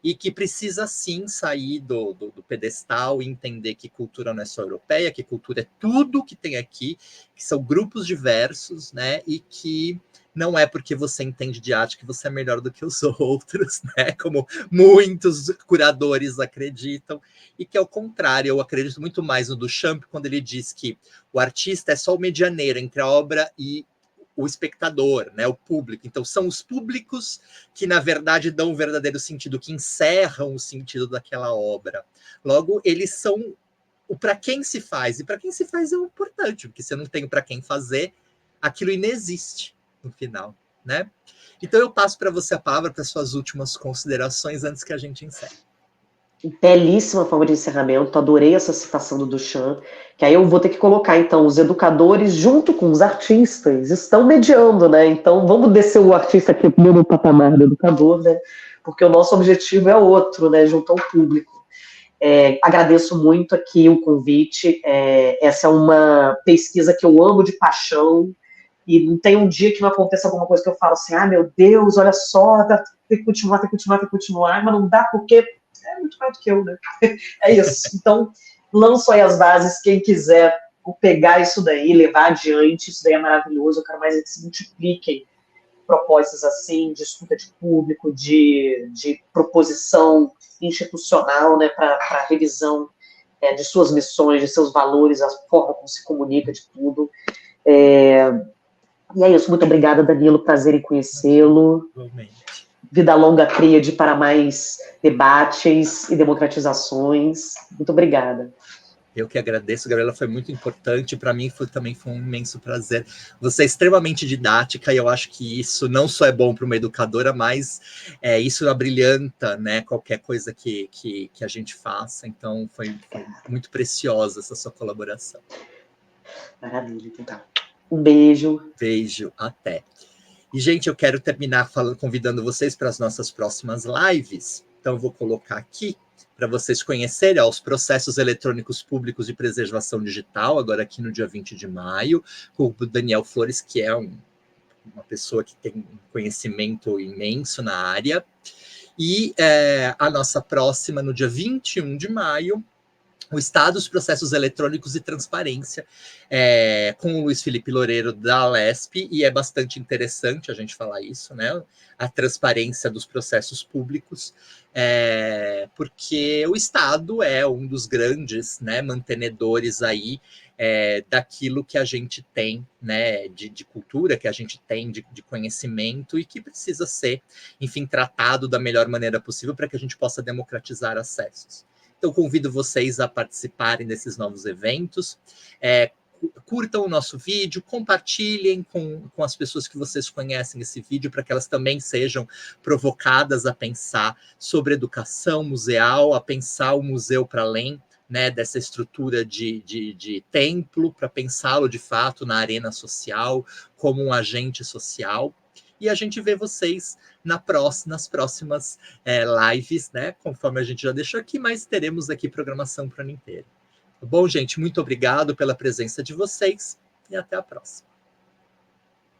e que precisa, sim, sair do pedestal e entender que cultura não é só europeia, que cultura é tudo que tem aqui, que são grupos diversos, né, e que não é porque você entende de arte que você é melhor do que os outros, né, como muitos curadores acreditam, e que, ao contrário, eu acredito muito mais no Duchamp, quando ele diz que o artista é só o medianeiro entre a obra e o espectador, né, o público. Então, são os públicos que, na verdade, dão o verdadeiro sentido, que encerram o sentido daquela obra. Logo, eles são o para quem se faz, e para quem se faz é o importante, porque se eu não tenho para quem fazer, aquilo inexiste no final, né? Então, eu passo para você a palavra para suas últimas considerações antes que a gente encerre. Belíssima forma de encerramento, adorei essa citação do Duchamp, que aí eu vou ter que colocar, então, os educadores junto com os artistas, estão mediando, né, então vamos descer o artista aqui no patamar do educador, né, porque o nosso objetivo é outro, né, junto ao público. Agradeço muito aqui o convite, essa é uma pesquisa que eu amo de paixão, e não tem um dia que não aconteça alguma coisa que eu falo assim, meu Deus, olha só, tem que continuar, mas não dá porque é muito mais do que eu, né? É isso. Então, lanço aí as bases, quem quiser pegar isso daí, levar adiante, isso daí é maravilhoso, eu quero mais que se multipliquem propostas assim, de escuta de público, de proposição institucional, né, para revisão de suas missões, de seus valores, a forma como se comunica, de tudo. E é isso, muito obrigada, Danilo, prazer em conhecê-lo. Vida longa, tríade, para mais debates e democratizações. Muito obrigada. Eu que agradeço, Gabriela, foi muito importante. Para mim também foi um imenso prazer. Você é extremamente didática e eu acho que isso não só é bom para uma educadora, mas isso abrilhanta, né, qualquer coisa que a gente faça. Então, foi muito preciosa essa sua colaboração. Maravilha, então. Um beijo. Beijo, até. E, gente, eu quero terminar convidando vocês para as nossas próximas lives. Então, eu vou colocar aqui para vocês conhecerem os processos eletrônicos públicos de preservação digital, agora aqui no dia 20 de maio, com o Daniel Flores, que é uma pessoa que tem um conhecimento imenso na área. E a nossa próxima, no dia 21 de maio, o Estado, os Processos Eletrônicos e Transparência, com o Luiz Felipe Loureiro da Alesp, e é bastante interessante a gente falar isso, né? A transparência dos processos públicos, porque o Estado é um dos grandes, né, mantenedores aí daquilo que a gente tem, né, de cultura, que a gente tem de conhecimento e que precisa ser, enfim, tratado da melhor maneira possível para que a gente possa democratizar acessos. Então, convido vocês a participarem desses novos eventos. Curtam o nosso vídeo, compartilhem com as pessoas que vocês conhecem esse vídeo, para que elas também sejam provocadas a pensar sobre educação museal, a pensar o museu para além, né, dessa estrutura de templo, para pensá-lo de fato na arena social, como um agente social. E a gente vê vocês nas próximas lives, né? Conforme a gente já deixou aqui, mas teremos aqui programação para o ano inteiro. Tá bom, gente? Muito obrigado pela presença de vocês e até a próxima.